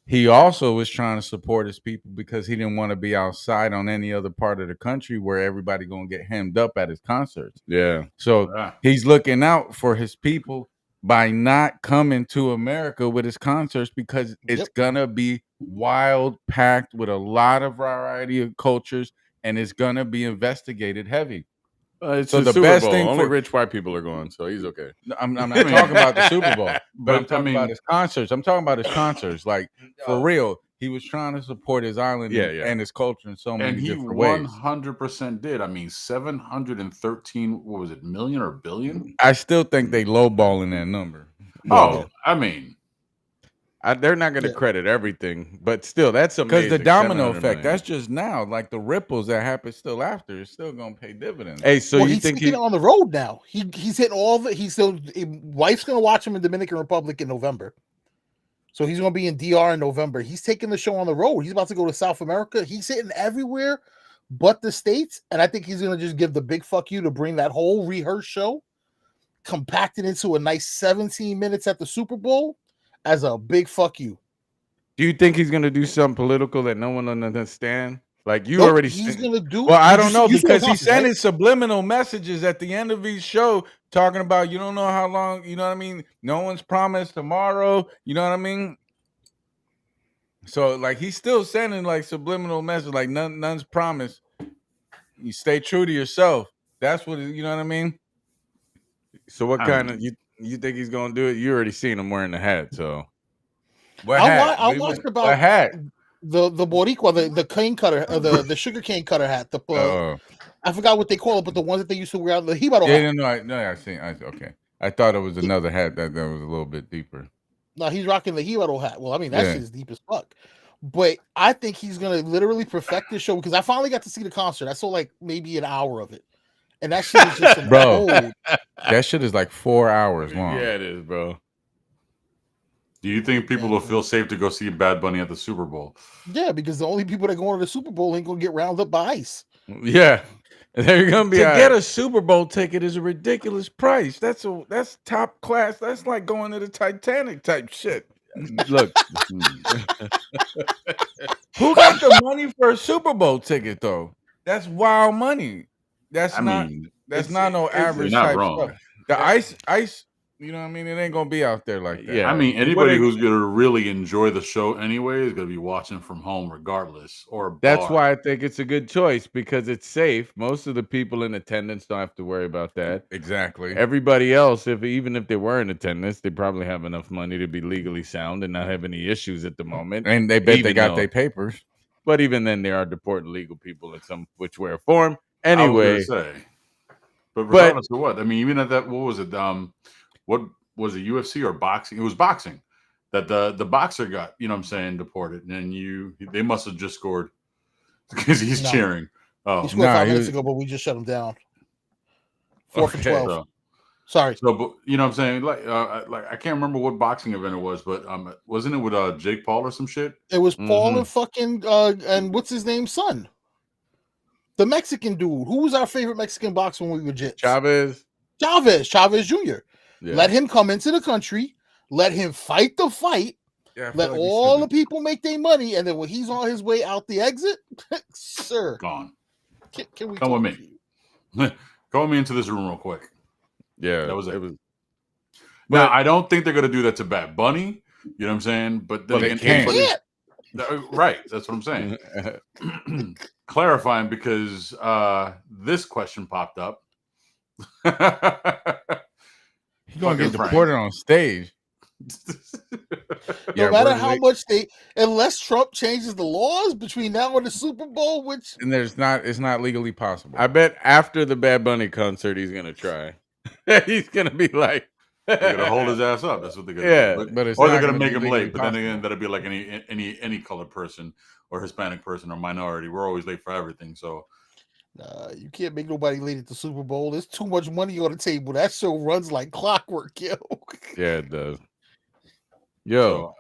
S1: he also was trying to support his people because he didn't want to be outside on any other part of the country where everybody gonna get hemmed up at his concerts.
S4: Yeah.
S1: So
S6: Yeah.
S1: he's looking out for his people by not coming to America with his concerts because it's gonna be wild, packed with a lot of variety of cultures, and it's gonna be investigated heavy.
S4: It's
S1: So
S4: the
S1: the
S4: Super
S1: best
S4: Bowl.
S1: thing
S4: Only
S1: for-
S4: rich white people are going, so he's okay.
S1: I'm not talking about the Super Bowl, but I'm
S6: But, I
S1: talking
S6: mean-
S1: about his concerts. I'm talking about his concerts. Like, for real, he was trying to support his island and his culture in so
S6: And
S1: many
S6: he
S1: different ways.
S6: 100% did. I mean, 713, what was it, million or billion?
S1: I still think they lowballing that number.
S6: Oh, I mean,
S4: They're not going to credit everything, but still, that's amazing.
S1: Because the domino effect,
S4: million.
S1: that's just now. Like the ripples that happen still after, it's still gonna pay dividends.
S4: Hey, so you
S3: he's
S4: think
S3: taking it on the road now? He's hitting all the. He's still. Wife's gonna watch him in Dominican Republic in November. So he's gonna be in DR in November. He's taking the show on the road. He's about to go to South America. He's hitting everywhere but the States, and I think he's gonna just give the big fuck you to bring that whole rehearse show, compact it into a nice 17 minutes at the Super Bowl as a big fuck you.
S4: Do you think he's gonna do something political that no one will understand? Like you
S3: Nope,
S4: already.
S3: he's gonna do.
S1: Well, I don't know
S3: you
S1: because
S3: saw
S1: he's
S3: the conference,
S1: sending subliminal messages at the end of each show talking about you don't know how long. You know what I mean? No one's promised tomorrow. You know what I mean? So like he's still sending like subliminal message, like none's promised. You stay true to yourself. That's what you know what I mean. So what kind of you think he's gonna do it? You already seen him wearing the hat, so. What
S3: I
S1: hat?
S3: watched
S1: What
S3: about
S1: hat?
S3: the Boricua, the cane cutter, the sugar cane cutter hat. I forgot what they call it, but the ones that they used to wear out the Hibaro hat.
S1: I seen. Okay, I thought it was another hat that was a little bit deeper.
S3: No, he's rocking the Hibaro hat. Well, I mean that shit is deep as fuck. But I think he's gonna literally perfect this show because I finally got to see the concert. I saw like maybe an hour of it, and that shit is just
S1: bro. That shit is like 4 hours long.
S4: Yeah, it is, bro.
S6: Do you think people will feel safe to go see Bad Bunny at the Super Bowl?
S3: Yeah, because the only people that go to the Super Bowl ain't gonna get rounded up by ICE.
S4: Yeah, they're gonna be
S1: to get a Super Bowl ticket is a ridiculous price. That's top class. That's like going to the Titanic type shit.
S4: Look,
S1: who got the money for a Super Bowl ticket though? That's wild money. That's not no average type stuff. The ice. You know what I mean? It ain't gonna be out there like that.
S6: Yeah, I mean, anybody who's gonna really enjoy the show anyway is gonna be watching from home regardless. Or
S4: that's why I think it's a good choice because it's safe. Most of the people in attendance don't have to worry about that.
S1: Exactly.
S4: Everybody else, even if they were in attendance, they probably have enough money to be legally sound and not have any issues at the moment.
S1: And they bet they got their papers.
S4: But even then, they are deporting legal people in some which way or form. Anyway,
S6: I was gonna say, but regardless of what, I mean, even at that, what was it? What was it, UFC or boxing? It was boxing that the boxer got, you know what I'm saying, deported. And they must have just scored because he's cheering.
S3: Oh, he scored 5 minutes ago, but we just shut him down. 4 for 12.
S6: So,
S3: sorry.
S6: So, but you know what I'm saying? Like I can't remember what boxing event it was, but wasn't it with Jake Paul or some shit?
S3: It was Paul and fucking and what's his name, son? The Mexican dude. Who was our favorite Mexican boxer when we were jits?
S4: Chavez
S3: Jr. Yeah. Let him come into the country. Let him fight the fight. Yeah, let all the people make their money, and then when he's on his way out the exit, sir,
S6: gone.
S3: Can we
S6: come with me? Come with me into this room real quick.
S4: Yeah,
S6: that was it. Now I don't think they're gonna do that to Bad Bunny. You know what I'm saying? But then
S1: they can't.
S6: Right, that's what I'm saying. Clarifying because this question popped up.
S1: He's gonna get deported on stage.
S3: No matter how much unless Trump changes the laws between now and the Super Bowl,
S1: and it's not legally possible.
S4: I bet after the Bad Bunny concert, he's gonna try. He's gonna be like,
S6: they're gonna hold his ass up. That's what they're gonna do.
S1: But it's
S6: or they're
S1: gonna
S6: make him late. But then again, that'll be like any colored person or Hispanic person or minority. We're always late for everything. So.
S3: You can't make nobody late at the Super Bowl. There's too much money on the table. That show runs like clockwork, yo.
S4: Yeah, it does.
S6: So,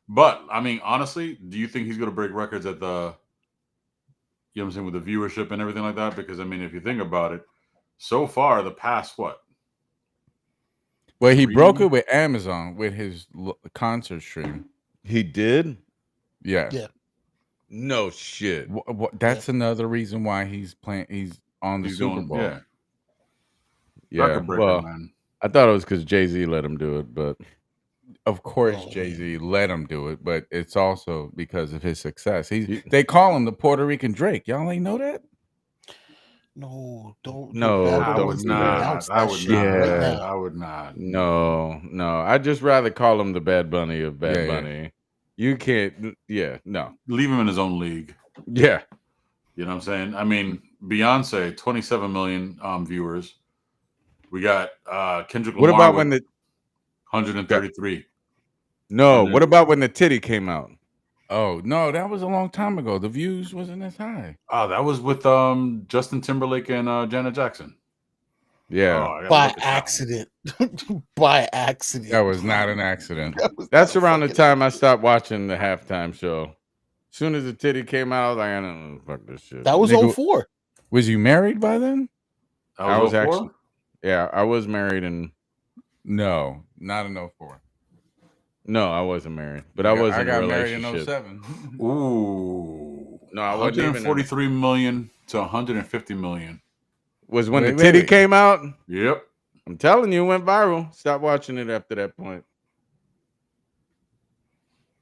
S6: but I mean, honestly, do you think he's gonna break records at the, you know what I'm saying, with the viewership and everything like that? Because I mean, if you think about it, so far the past what?
S1: Well, he broke it with Amazon with his concert stream.
S4: He did.
S1: Yeah.
S4: No shit.
S1: That's another reason why he's playing. He's on the Super Bowl.
S4: Yeah. Well, I thought it was because Jay-Z let him do it, but
S1: of course Jay-Z let him do it. But it's also because of his success. They call him the Puerto Rican Drake. Y'all ain't know that?
S3: No, don't.
S4: No,
S6: I would not. I would not.
S4: No. I'd just rather call him the Bad Bunny of Bad Bunny. Yeah. You can't. Yeah, no.
S6: Leave him in his own league.
S4: Yeah.
S6: You know what I'm saying? I mean, Beyonce, 27 million viewers. We got Kendrick Lamar.
S4: What about when the
S6: 133?
S4: No,
S6: And
S4: what
S6: then,
S4: about when the titty came out?
S5: Oh no, that was a long time ago. The views wasn't as high.
S6: that was with Justin Timberlake and Janet Jackson. Oh,
S4: Yeah,
S6: I gotta
S3: By
S6: look at that one.
S3: accident. By accident.
S5: That was not an accident.
S3: That was
S4: that's
S3: not a
S4: around the
S3: fucking
S4: time I stopped watching the halftime show. As soon as the titty came out, I was like, I don't know, fuck this shit.
S3: That was
S5: Nigga,
S3: 04.
S5: was you married by then?
S6: That
S4: I
S6: was
S4: was
S6: 04?
S4: actually, yeah, I was married and
S5: No, not in 04.
S4: no, I wasn't married, but I was
S5: I
S4: in a
S5: got married in
S4: relationship.
S5: 07.
S6: Ooh.
S4: No, I wasn't even in a-
S6: 143 million to 150 million.
S4: Was when
S5: Wait,
S4: the
S5: wait,
S4: titty
S5: wait.
S4: came out.
S6: Yep.
S4: I'm telling you, it went viral. Stop watching it after that point.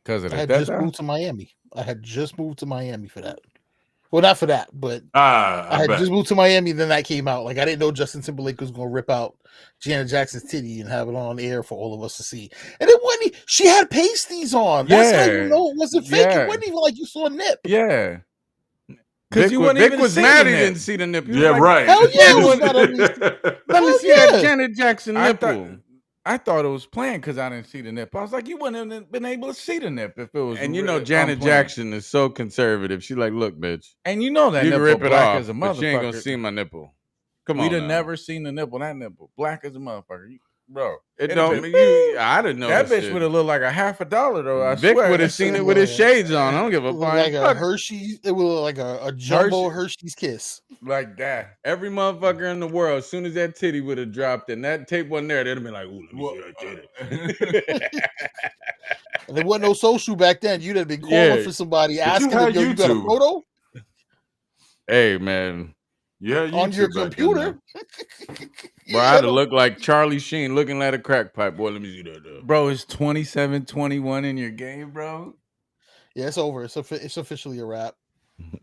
S5: Because of
S3: I
S5: the
S3: had just
S5: death.
S3: moved to Miami. I had just moved to Miami for that. Well, not for that, but I
S6: I
S3: had
S6: bet.
S3: just moved to Miami. Then that came out. Like I didn't know Justin Timberlake was going to rip out Janet Jackson's titty and have it on air for all of us to see. And it wasn't. She had pasties on. That's how you
S5: Yeah.
S3: know it wasn't fake.
S5: Yeah.
S3: It wasn't even like you saw a nip.
S5: Yeah. Because you wouldn't
S4: Vic
S5: even
S4: was
S5: see
S4: mad
S5: the
S4: he
S5: nip.
S4: didn't see the nipple. He
S6: Yeah,
S4: was like,
S6: right.
S3: Hell yeah,
S4: "Yeah,
S3: it was
S4: let
S3: not at least.
S4: me
S3: Hell
S4: see that
S3: yeah.
S4: Janet Jackson
S5: I
S4: nipple."
S5: thought it was planned because I didn't see the nip. I was like, you wouldn't have been able to see the nip if it was.
S4: And you know,
S5: Janet
S4: Janet Jackson is so conservative. She's like, "Look, bitch,
S5: and you know that
S4: you can
S5: nipple
S4: rip it
S5: black
S4: off,
S5: as a
S4: but you ain't gonna
S5: motherfucker.
S4: see my nipple." Come
S5: We'd
S4: on,
S5: have
S4: now.
S5: never seen the nipple. That nipple black as a motherfucker, bro.
S4: It
S5: it'd have
S4: don't.
S5: been-
S4: I didn't know
S5: that bitch would have looked like a $50 though. I
S4: Vic
S5: swear.
S4: would have
S5: That
S4: seen
S5: shit
S4: it with his
S3: Yeah.
S4: shades on. I don't give
S3: It
S4: a
S3: looked
S4: fuck.
S3: like a
S4: Fuck.
S3: Hershey's. It was like a jumbo Hershey's kiss.
S5: like that.
S4: Every motherfucker in the world, as soon as that titty would have dropped and that tape wasn't there, they'd have been like, "Ooh, let me see that titty."
S3: And there wasn't no social back then. You'd have been calling
S4: Yeah.
S3: for somebody,
S6: you
S3: asking
S6: had
S3: them, "Yo, you got a
S6: YouTube.
S3: photo
S4: Hey, man,
S6: Yeah,
S3: on your
S6: YouTube back then,
S3: computer?"
S4: bro, I had to look like Charlie Sheen looking at a crack pipe. Boy, let me see that.
S5: Bro, it's 27-21 in your game, bro.
S3: Yeah, it's over. It's officially a wrap.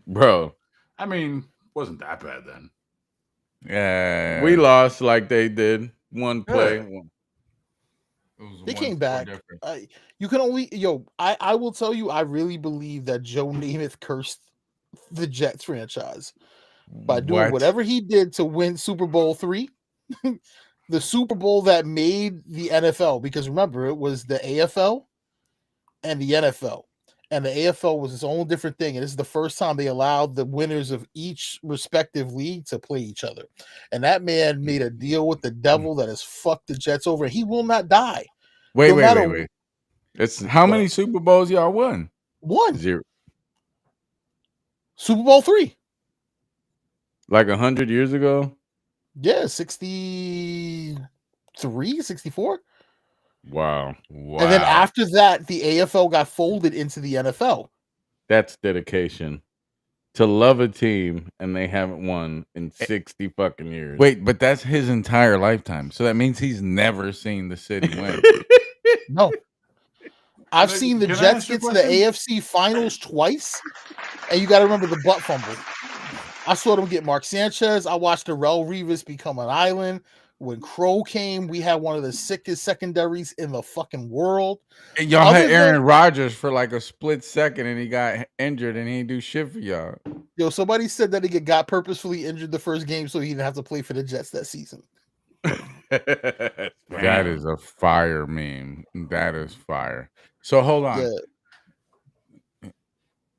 S4: Bro,
S6: I mean, wasn't that bad then.
S5: Yeah.
S4: we lost like they did. One play.
S6: Yeah.
S3: They came back. You can only I will tell you, I really believe that Joe Namath cursed the Jets franchise by doing whatever he did to win Super Bowl III, the Super Bowl that made the NFL. Because remember, it was the AFL and the NFL, and the AFL was its own different thing. And this is the first time they allowed the winners of each respective league to play each other. And that man made a deal with the devil that has fucked the Jets over. And he will not die.
S5: Wait.
S4: It's
S5: How many Super Bowls y'all won?
S3: One
S4: 0.
S3: Super Bowl III.
S4: Like 100 years ago?
S3: Yeah, 63, 64.
S4: Wow.
S3: And then after that, the AFL got folded into the NFL.
S4: That's dedication. To love a team and they haven't won in 60 fucking years.
S5: Wait, but that's his entire lifetime. So that means he's never seen the city win.
S3: No. I've seen the
S6: Can I
S3: Jets
S6: ask you a
S3: get to the
S6: question?
S3: AFC finals twice. And you got to remember the butt fumble. I saw them get Mark Sanchez. I watched Darrelle Revis become an island. When Crow came, we had one of the sickest secondaries in the fucking world.
S5: And y'all had Aaron Rodgers for like a split second and he got injured and he didn't do shit for y'all.
S3: Yo, somebody said that he got purposefully injured the first game so he didn't have to play for the Jets that season.
S5: That is a fire meme. That is fire. So hold on.
S3: Yeah.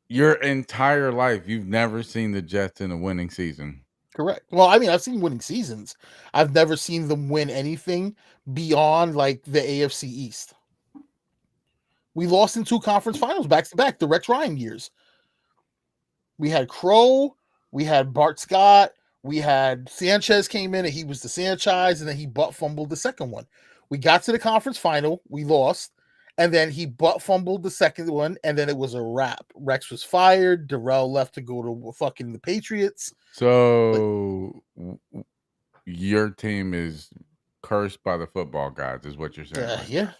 S5: Your entire life, you've never seen the Jets in a winning season.
S3: Correct. Well, I mean, I've seen winning seasons. I've never seen them win anything beyond like the AFC East. We lost in 2 conference finals back to back, the Rex Ryan years. We had Crow, we had Bart Scott, we had Sanchez came in and he was the Sanchez, and then he butt fumbled the second one. We got to the conference final, we lost, and then he butt fumbled the second one, and then it was a wrap. Rex was fired. Darrell left to go to fucking the Patriots.
S5: So your team is cursed by the football gods, is what you're saying. Right?
S3: Yeah.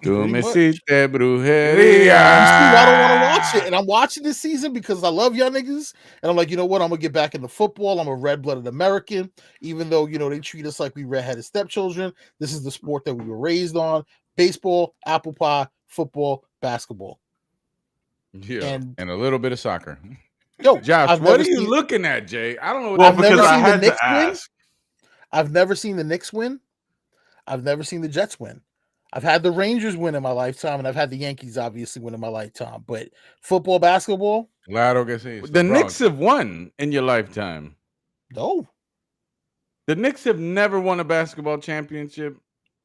S4: Tu me
S3: much.
S4: hiciste brujeria.
S3: You see, I don't want to watch it. And I'm watching this season because I love y'all niggas. And I'm like, you know what? I'm going to get back into football. I'm a red-blooded American. Even though, they treat us like we redheaded stepchildren. This is the sport that we were raised on. Baseball, apple pie, football, basketball.
S4: Yeah.
S3: And
S5: a little bit of soccer.
S3: Yo,
S4: Josh, what are you looking at, Jay? I don't know what
S6: Well,
S3: I've
S6: because
S3: never
S6: I
S3: seen the
S6: had
S3: Knicks
S6: to
S3: win.
S6: ask.
S3: I've never seen the Knicks win. I've never seen the Jets win. I've had the Rangers win in my lifetime, and I've had the Yankees obviously win in my lifetime. But football, basketball,
S1: Claro que sí.
S4: The Knicks have won in your lifetime.
S3: no.
S4: The Knicks have never won a basketball championship.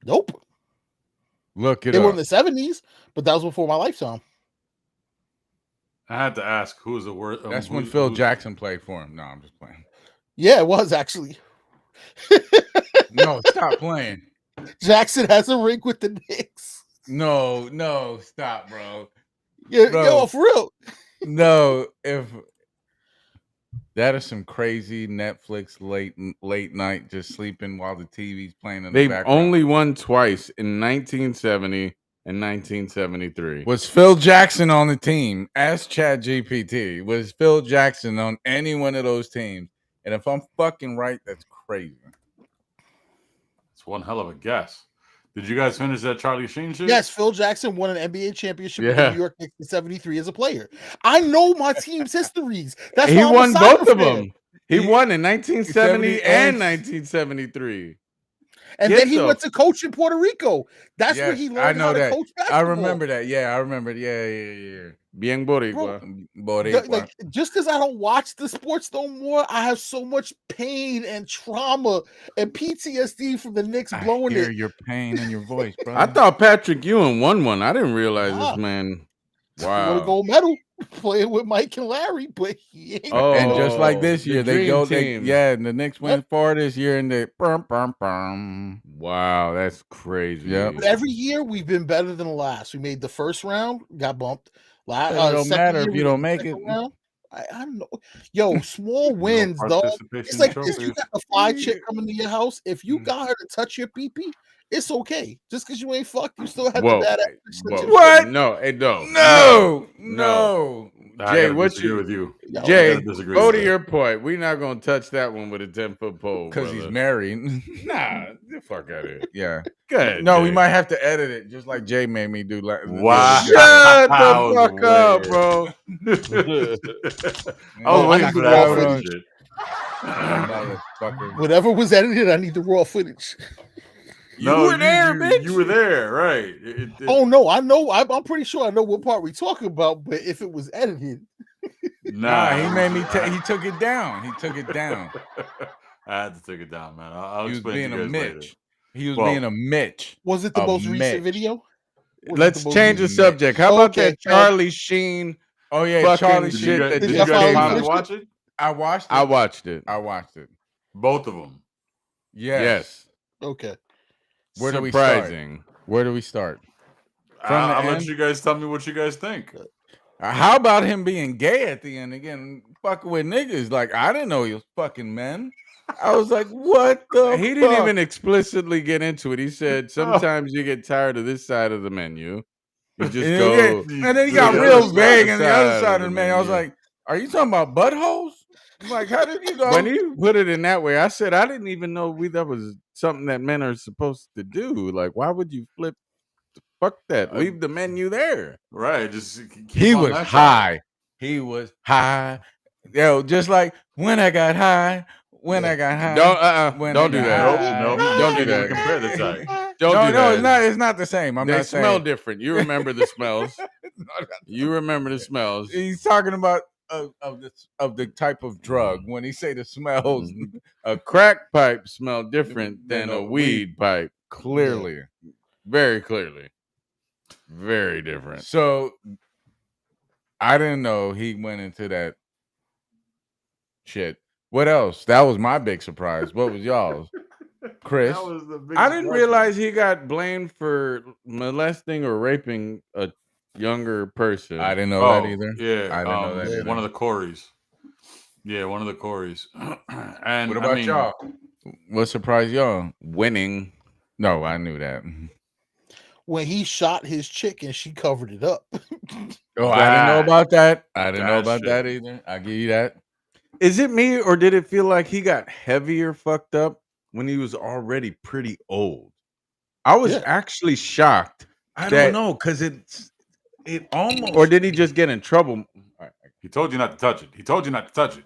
S3: Nope.
S1: Look it
S3: They
S1: up.
S3: were in the 70s, but that was before my lifetime.
S6: I had to ask who's the worst.
S1: That's when Phil Jackson played for him. No, I'm just playing.
S3: Yeah, it was actually.
S1: No, stop playing.
S3: Jackson has a ring with the Knicks.
S1: No, stop, bro.
S3: Yeah,
S1: Bro.
S3: yo, for real.
S1: No, if that is some crazy Netflix late night just sleeping while the TV's playing in the
S4: They've
S1: background.
S4: only won twice in 1970 and 1973.
S1: Was Phil Jackson on the team? Ask ChatGPT. Was Phil Jackson on any one of those teams? And if I'm fucking right, that's crazy.
S6: It's one hell of a guess. Did you guys finish that Charlie Sheen shit?
S3: Yes, Phil Jackson won an NBA championship with
S4: Yeah.
S3: the New York Knicks in 73 as a player. I know my team's histories. That's
S4: He
S3: why I'm a
S4: won
S3: soccer
S4: both of
S3: fan.
S4: them. He won in 1970
S1: 70
S4: and
S1: and
S4: 1973.
S3: And
S4: Get
S3: then he
S4: the-
S3: went to coach in Puerto Rico. That's where
S1: Yes,
S3: he
S1: I
S3: learned
S1: know
S3: how to
S1: that.
S3: coach
S1: I
S3: basketball.
S1: remember that. Yeah, I remember. Yeah.
S4: Bien Boricua.
S1: Boricua.
S3: Like, just because I don't watch the sports no more, I have so much pain and trauma and PTSD from the Knicks
S1: I
S3: blowing
S1: hear
S3: it.
S1: your pain in your voice, bro.
S4: I thought Patrick Ewing won one. I didn't realize
S3: Nah.
S4: this man.
S3: With a
S4: Wow.
S3: gold medal playing with Mike and Larry, but he ain't.
S4: Oh,
S1: and just like this
S4: the
S1: year, they
S4: dream
S1: go.
S4: team.
S1: And the Knicks went far this year, and they. Bum.
S4: Wow, that's crazy.
S1: Yep.
S3: But every year we've been better than the last. We made the first round, got bumped.
S1: It don't
S3: Second
S1: matter
S3: year,
S1: if
S3: we
S1: you
S3: made
S1: don't
S3: the
S1: make
S3: second
S1: it.
S3: round. I know. Yo, small wins, dog.
S6: participation
S3: It's like this.
S6: trophies.
S3: You got the fly chick coming to your house. If you got her to touch your pee-pee, it's okay. Just because you ain't fucked, you still have
S4: Whoa.
S3: the bad
S4: Whoa.
S1: What?
S4: No,
S1: No.
S6: I
S4: Jay,
S6: gotta
S4: what
S6: disagree
S4: you-
S6: with you.
S3: Yo,
S6: I
S4: Jay,
S6: gotta disagree
S4: go
S6: with
S4: to
S6: that.
S4: your point. We're not gonna touch that one with a 10-foot pole.
S1: Because he's
S4: brother.
S1: married.
S4: Nah, the fuck out of here.
S1: Yeah.
S4: Good.
S1: No, we might have to edit it, just like Jay made me do.
S6: Wow.
S4: Shut
S6: I
S4: the
S6: was
S4: fuck up,
S6: waiting.
S4: bro.
S6: I was
S3: I
S6: waiting
S3: need
S6: for
S3: the
S6: that
S3: raw
S6: fucking
S3: footage.
S6: shit.
S1: Motherfucker.
S3: whatever was edited, I need the raw footage.
S1: You were there, bitch.
S6: You were there, right?
S3: Oh no, I know. I'm pretty sure I know what part we talking about. But if it was edited,
S1: Nah, he made me. He took it down. He took it down.
S6: I had to take it down, man. I'll
S1: He was
S6: explain
S1: being
S6: to you
S1: a
S6: guys
S1: Mitch.
S6: later.
S1: He was
S6: Well,
S1: being a Mitch.
S3: was it the
S1: A
S3: most recent
S1: Mitch.
S3: video? Was it
S4: Let's
S3: the most
S4: change the
S3: recent-
S4: subject. How about
S3: Okay,
S4: that Charlie Sheen
S1: Oh yeah,
S4: fucking
S1: Charlie
S6: Did
S1: shit.
S6: you guys,
S1: that
S6: did
S3: Did
S6: you
S3: y'all
S6: guys
S3: finally
S6: finally
S3: finish
S6: watch it?
S1: I watched it.
S4: I watched it.
S1: I watched it.
S6: Both of them.
S1: Yes.
S3: Okay.
S1: Where do we start?
S4: Surprising.
S1: Where do we start? From the
S6: I'll let
S1: end?
S6: you guys tell me what you guys think.
S1: How about him being gay at the end again? Fucking with niggas. Like, I didn't know he was fucking men. I was like, what the
S4: He didn't
S1: fuck?
S4: even explicitly get into it. He said sometimes you get tired of this side of the menu. You just
S1: And
S4: go.
S1: then, and then he
S6: to
S1: got
S6: the
S1: real
S6: other
S1: vague
S4: side
S1: on the other
S4: of
S1: side of
S4: the
S1: the menu. I was
S4: menu.
S1: like, are you talking about buttholes? I'm like, how did you know?
S4: When he put it in that way, I said I didn't even know that was something that men are supposed to do. Like, why would you flip? Fuck that. Leave the menu there.
S6: Right. Just keep
S1: He
S6: on
S1: was
S6: that side.
S1: high. He was high. Yo, just like when I got high. When I got high. When
S4: Don't
S1: I
S4: do
S1: got
S4: that.
S1: high.
S6: Nope.
S4: Don't do
S6: You can't even
S4: that.
S6: compare the type.
S4: Don't
S1: no,
S4: do
S1: no,
S4: that.
S1: it's not the same. I'm
S4: They
S1: not
S4: smell
S1: saying.
S4: different. You remember the smells. You remember the smells.
S1: He's talking about of the type of drug. When he say the smells,
S4: A crack pipe smell different than a weed pipe.
S1: clearly.
S4: Very clearly. Very different.
S1: So I didn't know he went into that shit. What else? That was my big surprise. What was y'all's? Chris?
S6: That was the big
S4: I didn't
S6: surprise.
S4: realize he got blamed for molesting or raping a younger person.
S1: I didn't know that either.
S6: Yeah.
S1: I didn't know that either.
S6: One of the Corys. Yeah, one of the Corys. And
S1: What about y'all? What surprised y'all?
S4: Winning.
S1: No, I knew that.
S3: When he shot his chick and she covered it up.
S1: Oh, I didn't know about that. I didn't know
S6: That
S1: about
S6: shit.
S1: that either. I give you that.
S4: Is it me or did it feel like he got heavier fucked up when he was already pretty old? I was
S3: Yeah.
S4: actually shocked.
S1: I
S4: That-
S1: don't know because it almost.
S4: Or did he just get in trouble?
S6: He told you not to touch it. He told you not to touch it.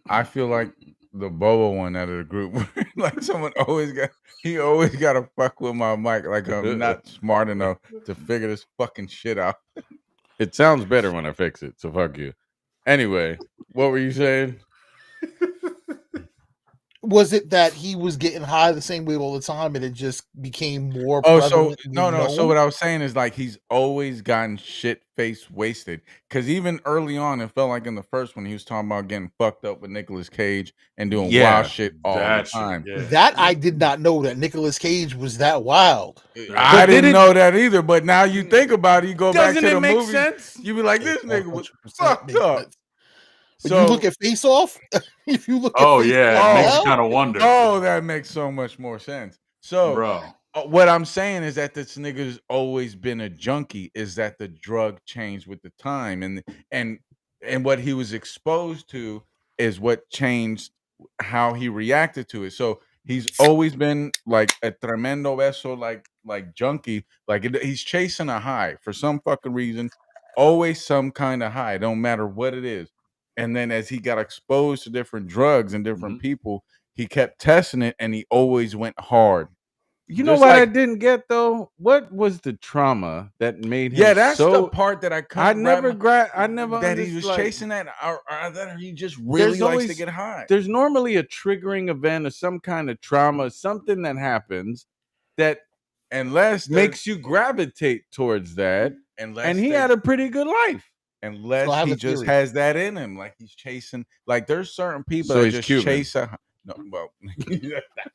S1: I feel like the Bobo one out of the group. Like someone always got to fuck with my mic. Like I'm not smart enough to figure this fucking shit out.
S4: It sounds better when I fix it, so fuck you. Anyway, what were you saying?
S3: Was it that he was getting high the same way all the time, and it just became more
S1: Oh, so
S3: prevalent?
S1: no. So what I was saying is like he's always gotten shit face wasted. Because even early on, it felt like in the first one he was talking about getting fucked up with Nicolas Cage and doing wild shit all the time.
S3: That I did not know that Nicolas Cage was that wild.
S1: I didn't know that either. But now you think about it, you go back to
S4: Doesn't it
S1: the
S4: make
S1: movie,
S4: sense?
S1: you be like, this nigga was fucked up.
S3: But you look at Face Off. If you look at
S6: Oh
S3: Face
S6: yeah,
S3: Off
S6: it makes
S3: now,
S6: you kind of wonder.
S1: Oh, that makes so much more sense. So,
S6: Bro.
S1: What I'm saying is that this nigga's always been a junkie. Is that the drug changed with the time, and what he was exposed to is what changed how he reacted to it. So he's always been like a tremendo beso, like junkie. Like he's chasing a high for some fucking reason. Always some kind of high, don't matter what it is. And then as he got exposed to different drugs and different people, he kept testing it, and he always went hard.
S4: You know
S1: Just
S4: what I
S1: like,
S4: didn't get though? What was the trauma that made him
S1: yeah, that's the
S4: so?
S1: part that I
S4: I
S1: couldn't
S4: never
S1: wrap
S4: I never
S1: that he
S4: understood.
S1: was
S4: Like,
S1: chasing that, or that he just really
S4: there's
S1: likes
S4: always
S1: to get high.
S4: there's normally a triggering event or some kind of trauma, something that happens that
S1: Unless
S4: makes you gravitate towards that. And he had a pretty good life.
S1: unless
S3: have
S1: he
S3: a
S1: just
S3: theory.
S1: has that in him, like he's chasing. Like there's certain people
S4: So
S1: that
S4: he's
S1: just
S4: Cuban.
S1: chase a. No, well,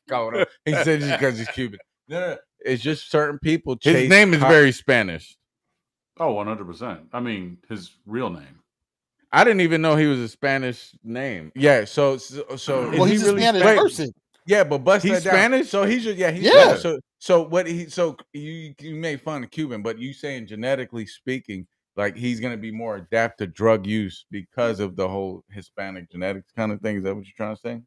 S1: going on. He said just because he's Cuban. No, it's just certain people chase.
S4: His name is very Spanish.
S6: Oh, 100%. I mean, his real name.
S4: I didn't even know he was a Spanish name.
S1: Yeah, so
S3: well, he's a Spanish person.
S1: Yeah, but bust
S4: He's
S1: that down.
S4: Spanish?
S1: So he's just he's
S3: Yeah.
S1: Spanish. So what he so you made fun of Cuban, but you saying genetically speaking, like he's gonna be more adapt to drug use because of the whole Hispanic genetics kind of thing. Is that what you're trying to say?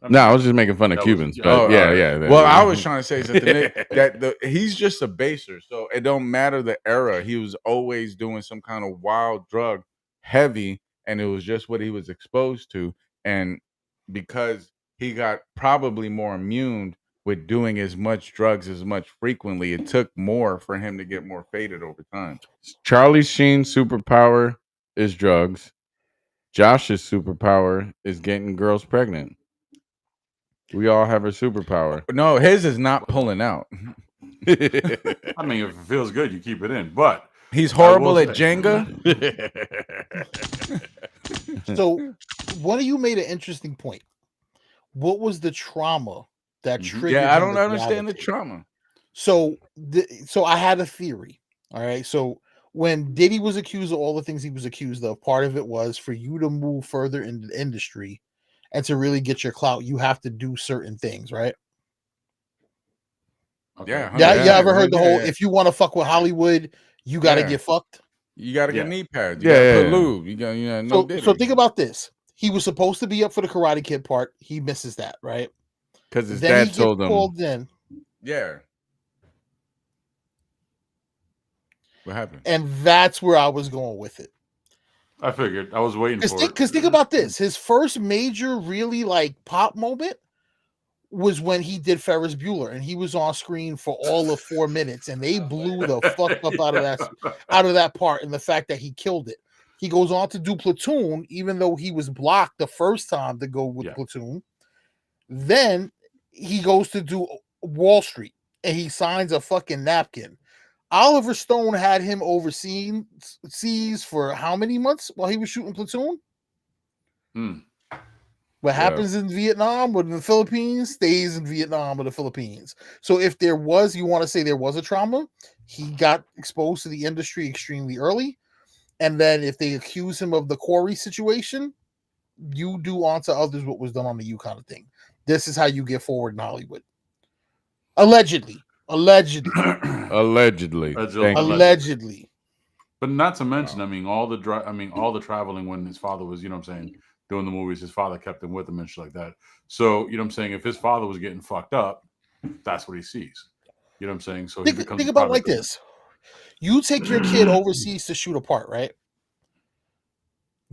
S4: No, I was just making fun of Cubans, but yeah,
S1: all right.
S4: yeah.
S1: Well, I was trying to say is that he's just a baser, so it don't matter the era. He was always doing some kind of wild drug, heavy, and it was just what he was exposed to, and because he got probably more immune with doing as much drugs as much frequently, it took more for him to get more faded over time.
S4: Charlie Sheen's superpower is drugs. Josh's superpower is getting girls pregnant. We all have a superpower.
S1: No, his is not pulling out.
S6: I mean, if it feels good, you keep it in. But
S1: he's horrible at Jenga.
S3: So, one of you made an interesting point. What was the trauma that triggered?
S1: Yeah, I
S3: him
S1: don't
S3: to
S1: understand the
S3: gravitate?
S1: trauma.
S3: So, so I had a theory. All right. So when Diddy was accused of all the things he was accused of, part of it was for you to move further into the industry and to really get your clout, you have to do certain things, right?
S6: Okay.
S3: Yeah. You ever heard the whole?
S1: Yeah.
S3: If you want to fuck with Hollywood, you got to get fucked.
S1: You got to get
S6: Yeah.
S1: knee pads. You got to put lube. You got no.
S3: So think about this. He was supposed to be up for the Karate Kid part. He misses that, right?
S4: Because his
S3: Then
S4: dad told him.
S3: Called in.
S1: Yeah. What happened?
S3: And that's where I was going with it.
S6: I figured. I was waiting for it.
S3: Because think about this. His first major really like pop moment was when he did Ferris Bueller, and he was on screen for all of 4 minutes, and they blew the fuck up out of that part, and the fact that he killed it. He goes on to do Platoon, even though he was blocked the first time to go with Platoon. Then he goes to do Wall Street, and he signs a fucking napkin. Oliver Stone had him overseas for how many months while he was shooting Platoon? What happens in Vietnam or in the Philippines stays in Vietnam or the Philippines. So if you want to say there was a trauma, he got exposed to the industry extremely early. And then if they accuse him of the Corey situation, you do onto others what was done on the you kind of thing. This is how you get forward in Hollywood. Allegedly.
S4: Allegedly.
S6: But not to mention, I mean, all the traveling when his father was, you know what I'm saying, doing the movies, his father kept him with him and shit like that. So, you know what I'm saying, if his father was getting fucked up, that's what he sees. You know what I'm saying? So
S3: think about it like this. You take your kid overseas to shoot a part, right?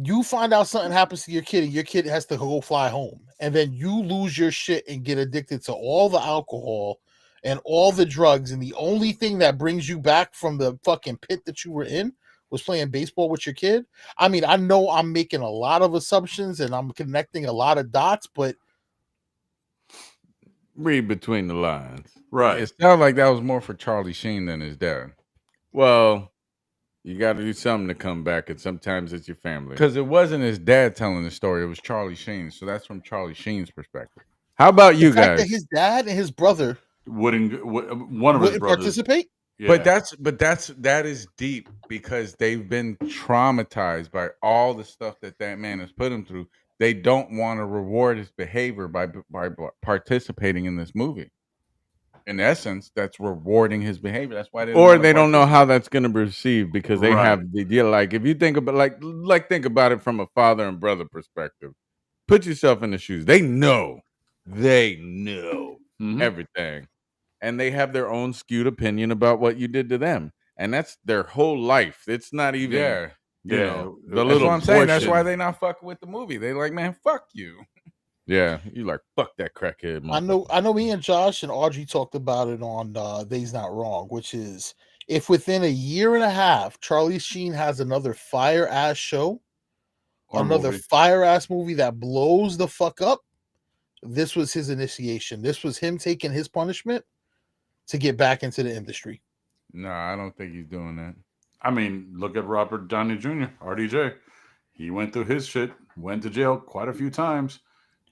S3: You find out something happens to your kid, and your kid has to go fly home, and then you lose your shit and get addicted to all the alcohol and all the drugs, and the only thing that brings you back from the fucking pit that you were in was playing baseball with your kid. I mean, I know I'm making a lot of assumptions and I'm connecting a lot of dots, but
S4: Read between the lines.
S6: Right.
S1: It sounds like that was more for Charlie Sheen than his dad.
S4: Well, you got to do something to come back, and sometimes it's your family.
S1: Because it wasn't his dad telling the story; it was Charlie Sheen. So that's from Charlie Sheen's perspective.
S4: How about
S3: the
S4: you
S3: fact that
S4: guys?
S3: his dad and his brother
S6: One of his
S3: wouldn't
S6: brothers.
S3: participate.
S6: Yeah.
S1: That is deep because they've been traumatized by all the stuff that man has put him through. They don't want to reward his behavior by participating in this movie. In essence, that's rewarding his behavior. That's why they don't
S4: Or
S1: want to
S4: they don't know how
S1: participate.
S4: that's going to be received because they
S6: Right.
S4: have the deal. Like if you think about think about it from a father and brother perspective. Put yourself in the shoes. They know
S6: Mhm.
S4: everything, and they have their own skewed opinion about what you did to them, and that's their whole life. It's not even
S1: Yeah,
S4: you
S6: Yeah.
S4: know the
S1: that's
S4: little
S1: what I'm saying. That's
S4: portion.
S1: why they not fucking with the movie. They like, man, fuck you.
S4: Yeah, you like fuck that crackhead.
S3: I know me and Josh and Audrey talked about it on They's Not Wrong, which is if within a year and a half Charlie Sheen has another fire ass show,
S6: Or
S3: another
S6: movie.
S3: fire ass movie that blows the fuck up, this was his initiation. This was him taking his punishment to get back into the industry.
S1: No, I don't think he's doing that.
S6: I mean, look at Robert Downey Jr., RDJ. He went through his shit, went to jail quite a few times,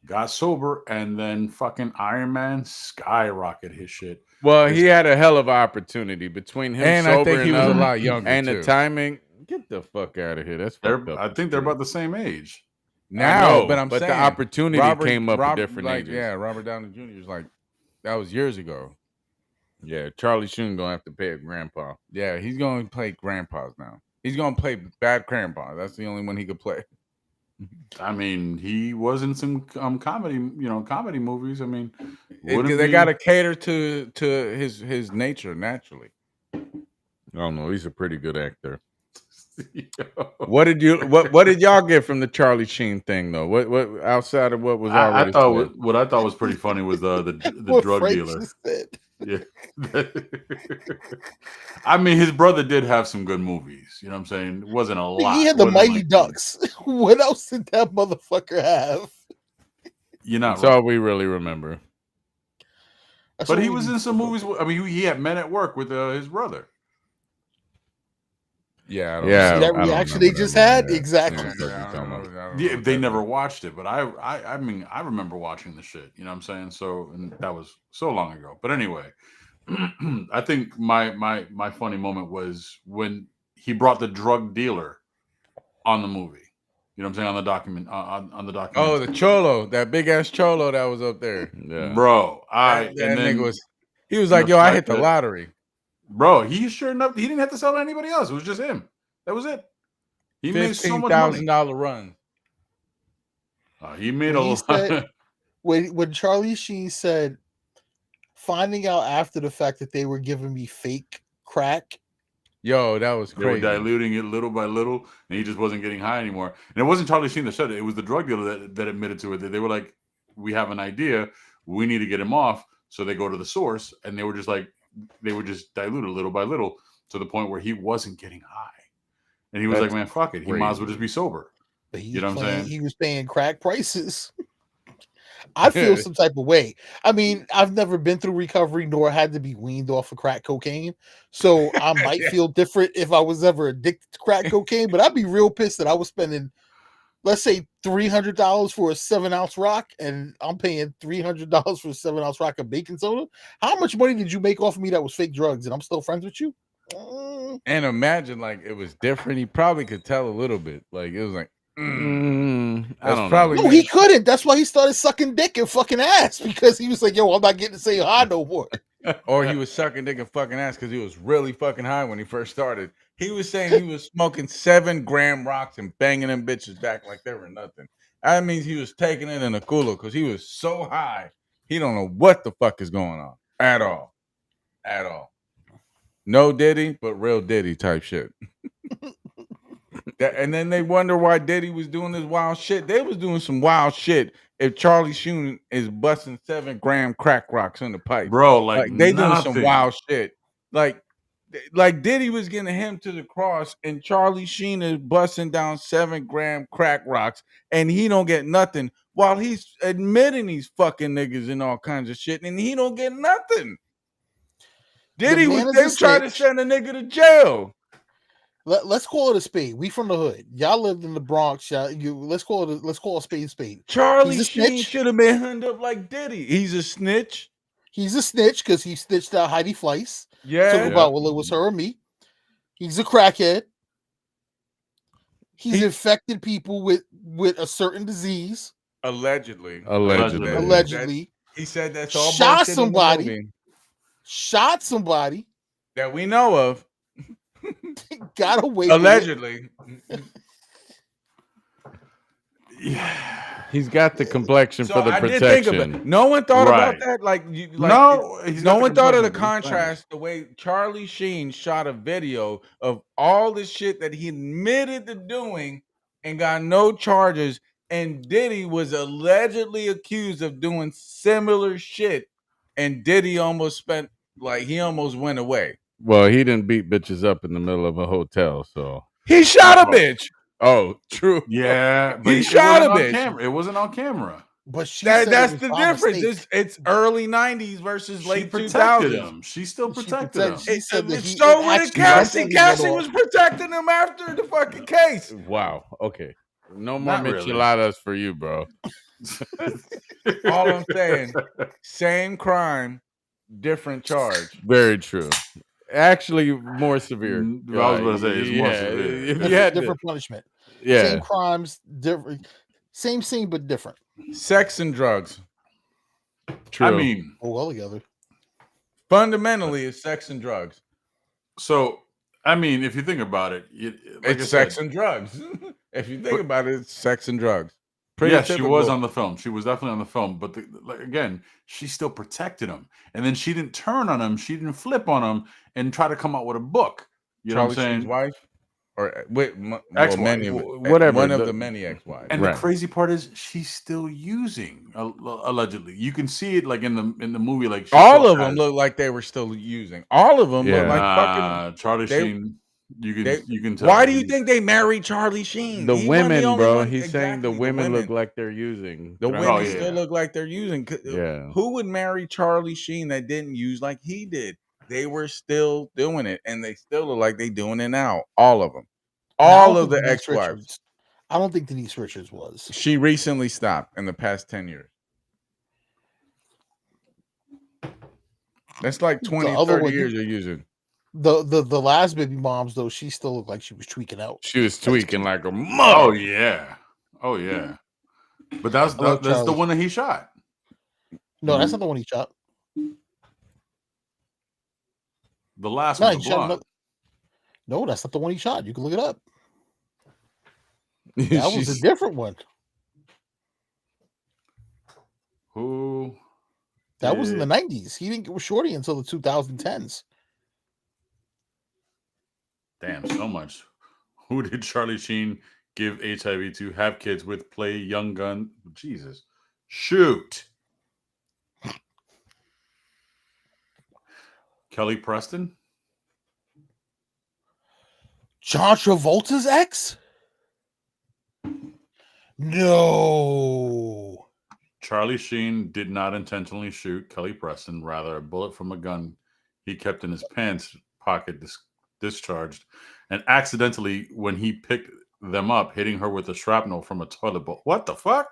S6: got sober, and then fucking Iron Man skyrocketed his shit.
S4: Well,
S6: His-
S4: he had a hell of opportunity between him
S1: And I think he
S4: sobering
S1: was a
S4: up
S1: lot younger
S4: and the
S1: too.
S4: timing. Get the fuck out of here. That's fucked up.
S6: I think they're about the same age.
S1: Now,
S4: know,
S1: but I'm
S4: but the
S1: saying
S4: opportunity came up at different
S1: like,
S4: ages.
S1: Yeah, Robert Downey Jr. is like that was years ago.
S4: Yeah, Charlie Sheen gonna have to pay a grandpa.
S1: Yeah, he's going to play grandpas now. He's going to play bad grandpa. That's the only one he could play.
S6: I mean, he was in some comedy movies. I mean,
S1: They got to cater to his nature naturally.
S4: I don't know. He's a pretty good actor.
S6: Yo.
S4: What did y'all get from the Charlie Sheen thing though? What outside of what was already
S6: I thought
S4: said?
S6: what I thought was pretty funny was the
S3: What
S6: drug
S3: Frank
S6: dealer.
S3: just said.
S6: Yeah. I mean, his brother did have some good movies. You know what I'm saying? It wasn't a lot.
S3: He had the
S6: Wasn't
S3: Mighty
S6: like-
S3: Ducks. What else did that motherfucker have?
S6: You're not
S4: That's
S6: wrong.
S4: all we really remember.
S3: That's
S6: But
S3: what
S6: he
S3: we
S6: was
S3: need
S6: in
S3: to
S6: some
S3: talk
S6: movies.
S3: about.
S6: I mean, he had Men at Work with his brother.
S1: Yeah, I don't
S4: Yeah,
S3: See
S1: know.
S3: that
S4: I don't
S3: reaction
S4: remember
S3: they just
S4: that
S3: had?
S4: movie.
S3: Exactly.
S4: Yeah, that's what you're talking about.
S1: I don't
S6: Yeah,
S1: know
S6: they
S1: what
S6: never
S1: that is.
S6: watched it, but I mean, I remember watching the shit. You know what I'm saying? So, and that was so long ago. But anyway, I think my funny moment was when he brought the drug dealer on the movie. You know what I'm saying? On the document on the document.
S1: Oh, the cholo, that big ass cholo that was up there.
S4: Yeah.
S6: Bro,
S1: That
S6: and then
S1: nigga was. He was
S6: and
S1: like,
S6: the
S1: "Yo, I
S6: fact
S1: hit the
S6: that-
S1: lottery."
S6: Bro, he sure enough, he didn't have to sell to anybody else. It was just him. That was it. He made so much money.
S1: $15,000 run.
S6: He made
S3: When
S6: a
S3: he
S6: lot.
S3: said- When Charlie Sheen said, finding out after the fact that they were giving me fake crack,
S1: Yo, that was
S6: They were
S1: crazy.
S6: diluting it little by little, and he just wasn't getting high anymore. And it wasn't Charlie Sheen that said it; it was the drug dealer that admitted to it. They were like, "We have an idea. We need to get him off." So they go to the source, and they were just diluted little by little to the point where he wasn't getting high, and he was
S4: That's
S6: like, "Man, fuck it. He might as well
S4: crazy.
S6: just be sober."
S3: but he
S6: You know what I'm saying?
S3: he was paying crack prices. I'd feel some type of way. I mean, I've never been through recovery nor had to be weaned off of crack cocaine. So I might feel different if I was ever addicted to crack cocaine, but I'd be real pissed that I was spending, let's say, $300 for a 7-ounce rock, and I'm paying $300 for a 7-ounce rock of baking soda. How much money did you make off of me that was fake drugs, and I'm still friends with you?
S1: And imagine like it was different. He probably could tell a little bit. Like it was like,
S4: I
S1: That's
S4: don't
S1: probably-
S4: know.
S3: No, he couldn't. That's why he started sucking dick and fucking ass, because he was like, yo, I'm not getting to say hi no more.
S1: or he was sucking dick and fucking ass because he was really fucking high when he first started. He was saying he was smoking 7-gram rocks and banging them bitches back like they were nothing. That means he was taking it in a cooler because he was so high. He don't know what the fuck is going on at all. At all. No Diddy, but real Diddy type shit. And then they wonder why Diddy was doing this wild shit. They was doing some wild shit. If Charlie Sheen is busting 7-gram crack rocks in the pipe,
S6: Bro, like
S1: like they doing some
S6: nothing.
S1: wild shit. Like Diddy was getting him to the cross, and Charlie Sheen is busting down 7-gram crack rocks, and he don't get nothing while he's admitting he's fucking niggas and all kinds of shit, and he don't get nothing. Diddy was they trying to send a nigga to jail.
S3: Let's call it a spade. We from the hood. Y'all lived in the Bronx. Let's call a spade a spade.
S1: Charlie Sheen should have been hung up like Diddy. He's a snitch.
S3: He's a snitch because he snitched out Heidi Fleiss.
S1: Yeah.
S3: Talk about, well, it was her or me. He's a crackhead. He's infected people with a certain disease.
S1: Allegedly.
S3: He
S1: said that's all
S3: shot somebody. Shot somebody
S1: that we know of.
S3: Got away
S1: allegedly.
S4: Yeah. He's got the complexion for the protection.
S1: Did think of it. No one thought about that. No one thought of the contrast. The way Charlie Sheen shot a video of all the shit that he admitted to doing and got no charges, and Diddy was allegedly accused of doing similar shit, and Diddy almost almost went away.
S4: Well, he didn't beat bitches up in the middle of a hotel, so
S1: he shot a bitch. Oh, true.
S6: Yeah,
S1: but he shot a bitch.
S6: It wasn't on camera.
S3: But
S1: that's the difference. It's early 90s versus late 2000s.
S6: She still protected him.
S3: She said that
S1: so with Cassie. Cassie was protecting him after the fucking case.
S4: Wow. Okay. No more micheladas for you, bro.
S1: All I'm saying, same crime, different charge.
S4: Very true. Actually, more severe.
S6: I was going to say it's more severe.
S3: If you had different punishment.
S4: Yeah.
S3: Same crimes, different. Same scene, but different.
S1: Sex and drugs.
S4: True.
S6: I mean,
S3: all together.
S1: Fundamentally, it's sex and drugs.
S6: So, I mean, if you think about it,
S1: it's sex and drugs. If you think about it, it's sex and drugs.
S6: She was on the film. She was definitely on the film. But again, she still protected him. And then she didn't turn on him. She didn't flip on him and try to come out with a book. You know what I'm saying?
S1: Sheen's wife? Or
S6: ex-wife,
S1: whatever. One of the many ex-wives.
S6: And the crazy part is she's still using, allegedly. You can see it like in the movie. Like
S1: all of them look like they were still using. All of them look like fucking
S6: Charlie Sheen. You can tell.
S1: Why do you think they married Charlie Sheen?
S4: The women, bro. He's saying the women look like they're using.
S1: The women still look like they're using.
S4: Yeah.
S1: Who would marry Charlie Sheen that didn't use like he did? They were still doing it, and they still look like they doing it now. All of them. All of the ex-wives.
S3: I don't think Denise Richards was.
S1: She recently stopped in the past 10 years. That's like 20, 30 years you're using.
S3: The last baby moms, though, she still looked like she was tweaking out.
S4: She was tweaking like a mother.
S6: Oh, yeah. Oh, yeah. But that's the one that he shot.
S3: No, that's not the one he shot.
S6: The last one.
S3: No, that's not the one he shot. You can look it up. That was a different one.
S6: Who?
S3: That was in the 90s. He didn't get with Shorty until the 2010s.
S6: Damn, so much. Who did Charlie Sheen give HIV to, have kids with, play young gun? Jesus. Shoot. Kelly Preston?
S3: John Travolta's ex? No.
S6: Charlie Sheen did not intentionally shoot Kelly Preston. Rather, a bullet from a gun he kept in his pants pocket discharged, and accidentally, when he picked them up, hitting her with a shrapnel from a toilet bowl. What the fuck?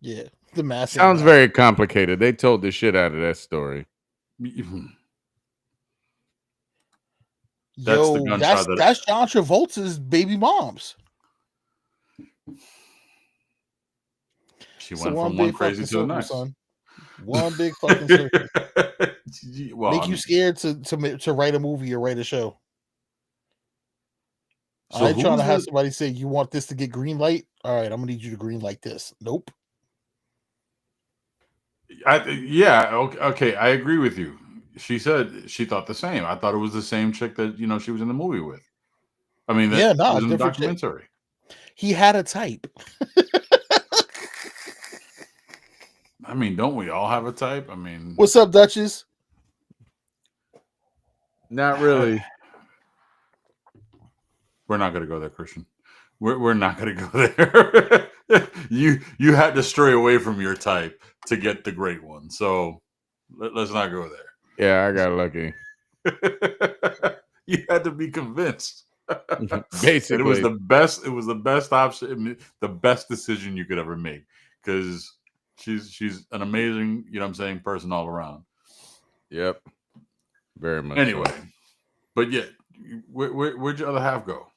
S3: Yeah, the massive.
S4: Sounds very complicated. They told the shit out of that story.
S3: That's John Travolta's baby moms.
S6: She went from one crazy to the next.
S3: Son. One big fucking circle. Make you scared to write a movie or write a show. So I ain't trying to have somebody say, you want this to get green light? All right, I'm gonna need you to green light this. Nope.
S6: Okay, I agree with you. She said she thought the same. I thought it was the same chick that she was in the movie with. I mean, that
S3: Yeah,
S6: it
S3: nah,
S6: was in the
S3: different chick.
S6: documentary.
S3: He had a type.
S6: I mean, don't we all have a type? I mean,
S3: What's up, Duchess?
S4: Not really.
S6: we're not going to go there, Christian. We're not going to go there. you had to stray away from your type to get the great one. So let's not go there.
S4: Yeah, I got lucky.
S6: You had to be convinced.
S4: Basically,
S6: and it was the best. It was the best option, the best decision you could ever make, because she's an amazing, you know what I'm saying, person all around.
S4: Yep, very much.
S6: Anyway,
S4: so.
S6: but yeah, where'd your other half go?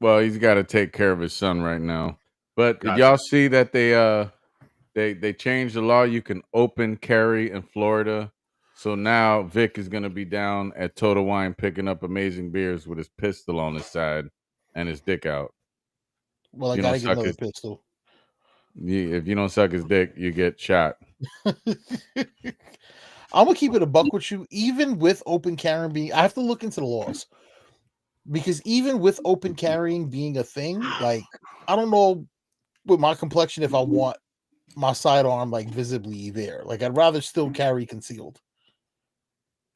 S4: Well, he's got to take care of his son right now. But did
S6: Gotcha.
S4: y'all see that they changed the law? You can open carry in Florida. So now Vic is going to be down at Total Wine picking up amazing beers with his pistol on his side and his dick out.
S3: Well, I
S4: You
S3: gotta
S4: don't
S3: get
S4: suck
S3: another
S4: his.
S3: pistol.
S4: If you don't suck his dick, you get shot.
S3: I'm gonna keep it a buck with you. Even with open carrying being, I have to look into the laws, because even with open carrying being a thing, like I don't know with my complexion if I want my sidearm like visibly there. Like I'd rather still carry concealed.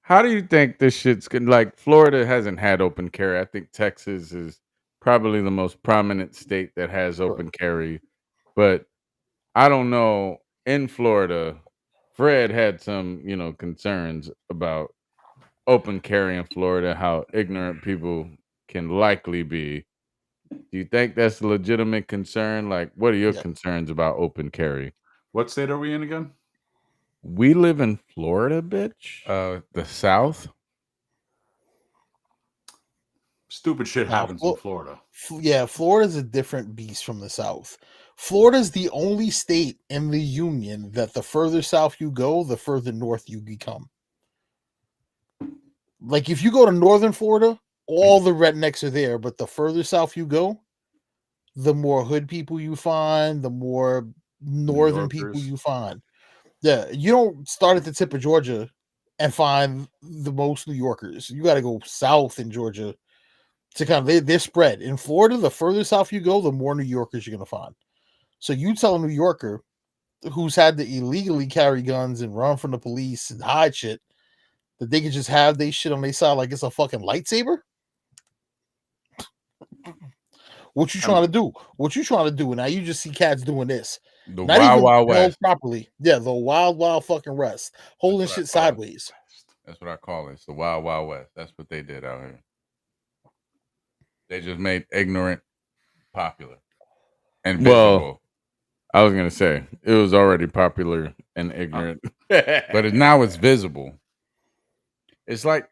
S4: How do you think this shit's going? Like Florida hasn't had open carry. I think Texas is probably the most prominent state that has
S3: Right.
S4: open carry, but I don't know. In Florida, Fred had some, concerns about open carry in Florida, how ignorant people can likely be. Do you think that's a legitimate concern? Like, what are your
S3: Yeah.
S4: concerns about open carry?
S6: What state are we in again?
S4: We live in Florida, bitch.
S1: The South.
S6: Stupid shit
S3: Nah,
S6: happens in Florida.
S3: Yeah, Florida's a different beast from the South. Florida's the only state in the union that the further south you go, the further north you become. Like if you go to northern Florida, all the rednecks are there, but the further south you go, the more hood people you find, the more northern people
S6: Yorkers.
S3: you find. Yeah, you don't start at the tip of Georgia and find the most New Yorkers. You got to go south in Georgia to kind of they're spread. In Florida, the further south you go, the more New Yorkers you're going to find. So you tell a New Yorker who's had to illegally carry guns and run from the police and hide shit that they can just have they shit on their side like it's a fucking lightsaber? What you trying to do? What you trying to do? Now you just see cats doing this.
S1: The
S3: Not
S1: Wild
S3: even
S1: Wild
S3: held
S1: West.
S3: properly. Yeah, the wild fucking west. Holding
S1: what I
S3: shit
S1: call it.
S3: sideways.
S1: That's what I call it. It's the Wild Wild West. That's what they did out here. They just made ignorant popular and
S4: Well,
S1: visible.
S4: I was gonna say it was already popular and ignorant,
S1: But now it's visible. It's like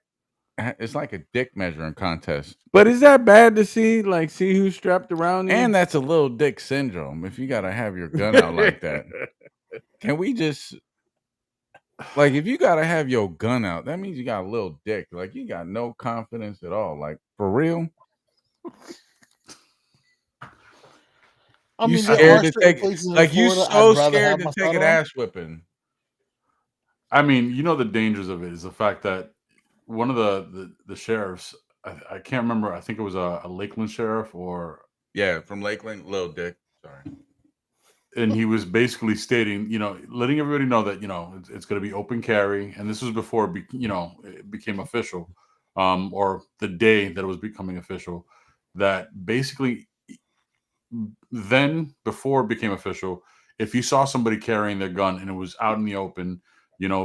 S1: a dick measuring contest.
S4: But is that bad to see? Like, see who's strapped around you?
S1: And that's a little dick syndrome. If you gotta have your gun out like that. Can we just like if you gotta have your gun out, that means you got a little dick. Like you got no confidence at all. Like for real.
S3: I
S1: You
S3: mean, there
S1: scared
S3: are
S1: to
S3: certain
S1: take
S3: places in
S1: like you
S3: Florida
S1: so
S3: I'd rather
S1: scared
S3: have
S1: to
S3: my
S1: take an
S3: sidearm.
S1: ass whipping.
S6: I mean, you know the dangers of it is the fact that one of the sheriffs, I can't remember. I think it was a Lakeland sheriff, or
S1: Yeah, from Lakeland, little dick. Sorry.
S6: and he was basically stating, letting everybody know that it's going to be open carry, and this was before it became official, or the day that it was becoming official. That basically, then before it became official, if you saw somebody carrying their gun and it was out in the open,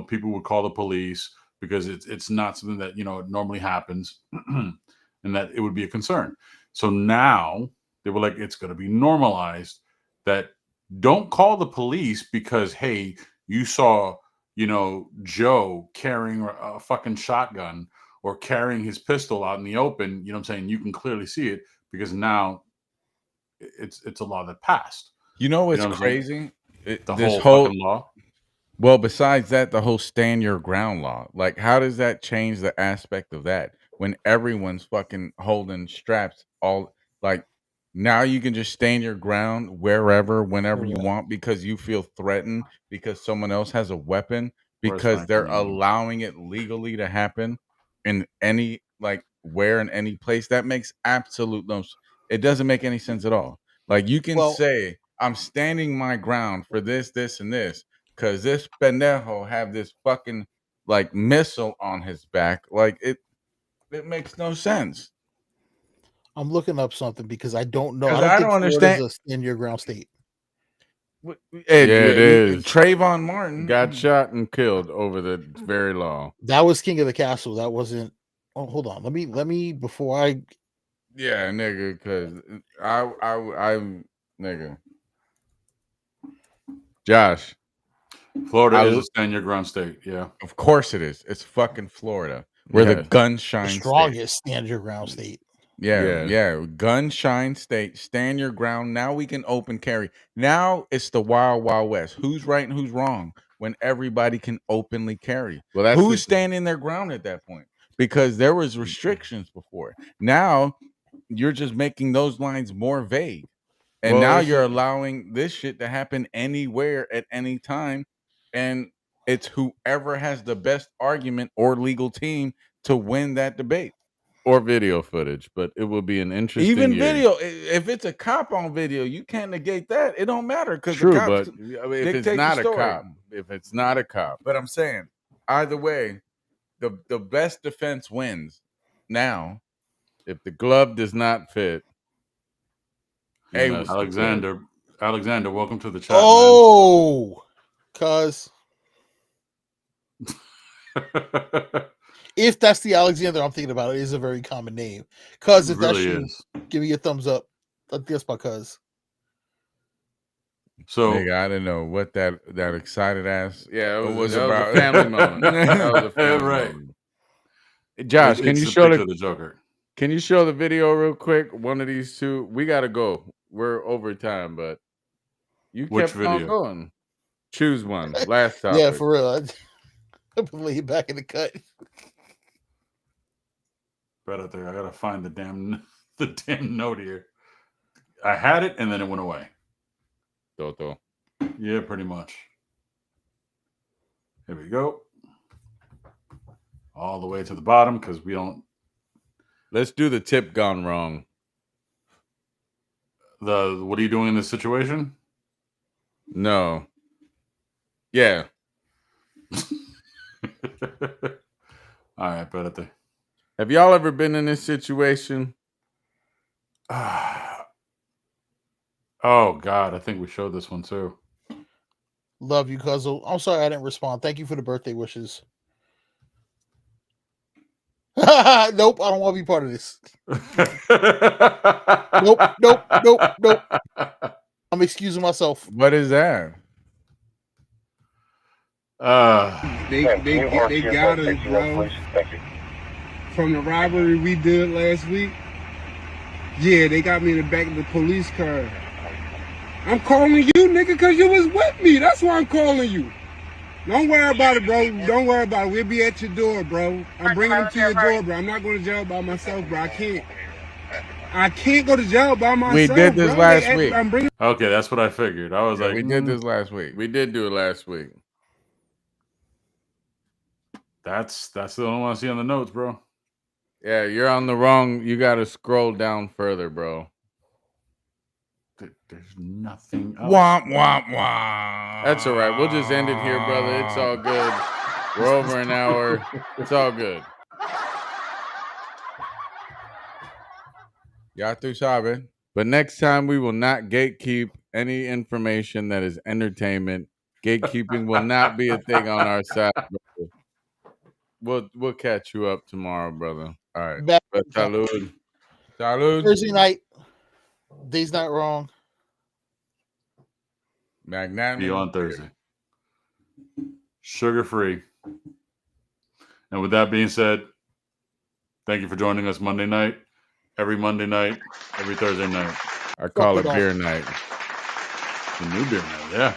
S6: people would call the police because it's not something that normally happens, and that it would be a concern. So now they were like, it's going to be normalized that don't call the police because hey, you saw Joe carrying a fucking shotgun or carrying his pistol out in the open. You know what I'm saying? You can clearly see it because now it's a law that passed.
S1: You know what's
S6: know what I'm saying?
S1: crazy?
S6: The
S1: This
S6: whole
S1: whole
S6: fucking law.
S1: well, besides that, the whole stand your ground law. Like, how does that change the aspect of that when everyone's fucking holding straps all like now you can just stand your ground wherever, whenever you
S3: Correct.
S1: want because you feel threatened because someone else has a weapon
S6: Where's
S1: because
S6: Frank
S1: they're
S6: Canadian?
S1: allowing it legally to happen in any like where in any place. That makes absolute no. It doesn't make any sense at all. Like you can say, I'm standing my ground for this, this, and this, because this pendejo have this fucking like missile on his back. Like it makes no sense.
S3: I'm looking up something because I don't know. I
S1: Because
S3: don't
S1: I
S3: think
S1: don't
S3: Florida's
S1: understand.
S3: a stand your ground state.
S1: Ed,
S4: Yeah, it is.
S1: Trayvon Martin
S4: Got shot and killed over the very law.
S3: That was King of the Castle. That wasn't. Oh, hold on. Let me before I.
S1: Yeah, nigga, because I'm nigga. Josh,
S6: Florida is a stand your ground state. Yeah,
S1: of course it is. It's fucking Florida. We're the gunshine
S3: The
S1: state.
S3: strongest stand your ground state.
S1: Yeah. Gunshine state. Stand your ground. Now we can open carry. Now it's the wild, wild west. Who's right and who's wrong when everybody can openly carry?
S4: Well, that's
S1: who's standing their ground at that point? Because there was restrictions before. Now you're just making those lines more vague. And now you're allowing this shit to happen anywhere at any time. And it's whoever has the best argument or legal team to win that debate.
S4: Or video footage, but it will be an interesting
S1: Even
S4: year.
S1: video, if it's a cop on video, you can't negate that. It don't matter because
S4: True,
S1: the cops
S4: but if it's not a cop,
S1: But I'm saying either way, the best defense wins. Now,
S4: if the glove does not fit,
S1: hey,
S6: Alexander, welcome to the chat.
S3: Oh, cuz if that's the Alexander I'm thinking about, it is a very common name. Cuz if
S6: really
S3: that's you, give me a thumbs up. That's my cuz.
S6: So
S1: nigga, I didn't know what that excited ass.
S4: Yeah,
S1: it was
S4: that
S1: about
S4: was a family moment. That was a family
S6: right.
S4: moment. Josh, can
S6: It's
S4: you
S6: the
S4: show
S6: picture of the Joker?
S4: Can you show the video real quick? One of these two. We gotta go. We're over time, but you
S6: Which
S4: kept on
S6: video?
S4: going. Choose one. Last topic.
S3: Yeah, for real. I've been laying back in the cut.
S6: Right out there. I gotta find the damn note here. I had it and then it went away.
S4: Toto.
S6: Yeah, pretty much. Here we go. All the way to the bottom because we don't.
S4: Let's do the tip gone wrong.
S6: What are you doing in this situation?
S4: No. Yeah.
S6: All right, espérate.
S4: Have y'all ever been in this situation?
S6: Oh God, I think we showed this one too.
S3: Love you, Cuzzle. I'm sorry I didn't respond. Thank you for the birthday wishes. Nope, I don't want to be part of this. Nope. I'm excusing myself.
S1: What is that?
S7: They got us, bro. From the robbery we did last week. Yeah, they got me in the back of the police car. I'm calling you, nigga, because you was with me. That's why I'm calling you. Don't worry about it, bro. Don't worry about it. We'll be at your door, bro. I'm bringing them to your door, bro. I'm not going to jail by myself, bro. I can't go to jail by myself.
S1: We did this last week.
S6: Okay, that's what I figured. I was like,
S1: we did this last week.
S4: We did do it last week.
S6: That's the only one I see on the notes, bro.
S4: Yeah, you're on the wrong. You got to scroll down further, bro.
S6: There's nothing else.
S1: Womp, womp, womp.
S4: That's all right. We'll just end it here, brother. It's all good. We're over an hour. It's all good.
S1: Ya tú sabes.
S4: But next time we will not gatekeep any information that is entertainment. Gatekeeping will not be a thing on our side, brother. We'll catch you up tomorrow, brother. All right. Salud.
S1: Salud.
S3: Thursday night. Day's not wrong.
S1: Magnanimous.
S6: See you on Thursday. Sugar free. And with that being said, thank you for joining us Monday night. Every Monday night, every Thursday night.
S4: I call it beer night.
S6: The new beer night, yeah.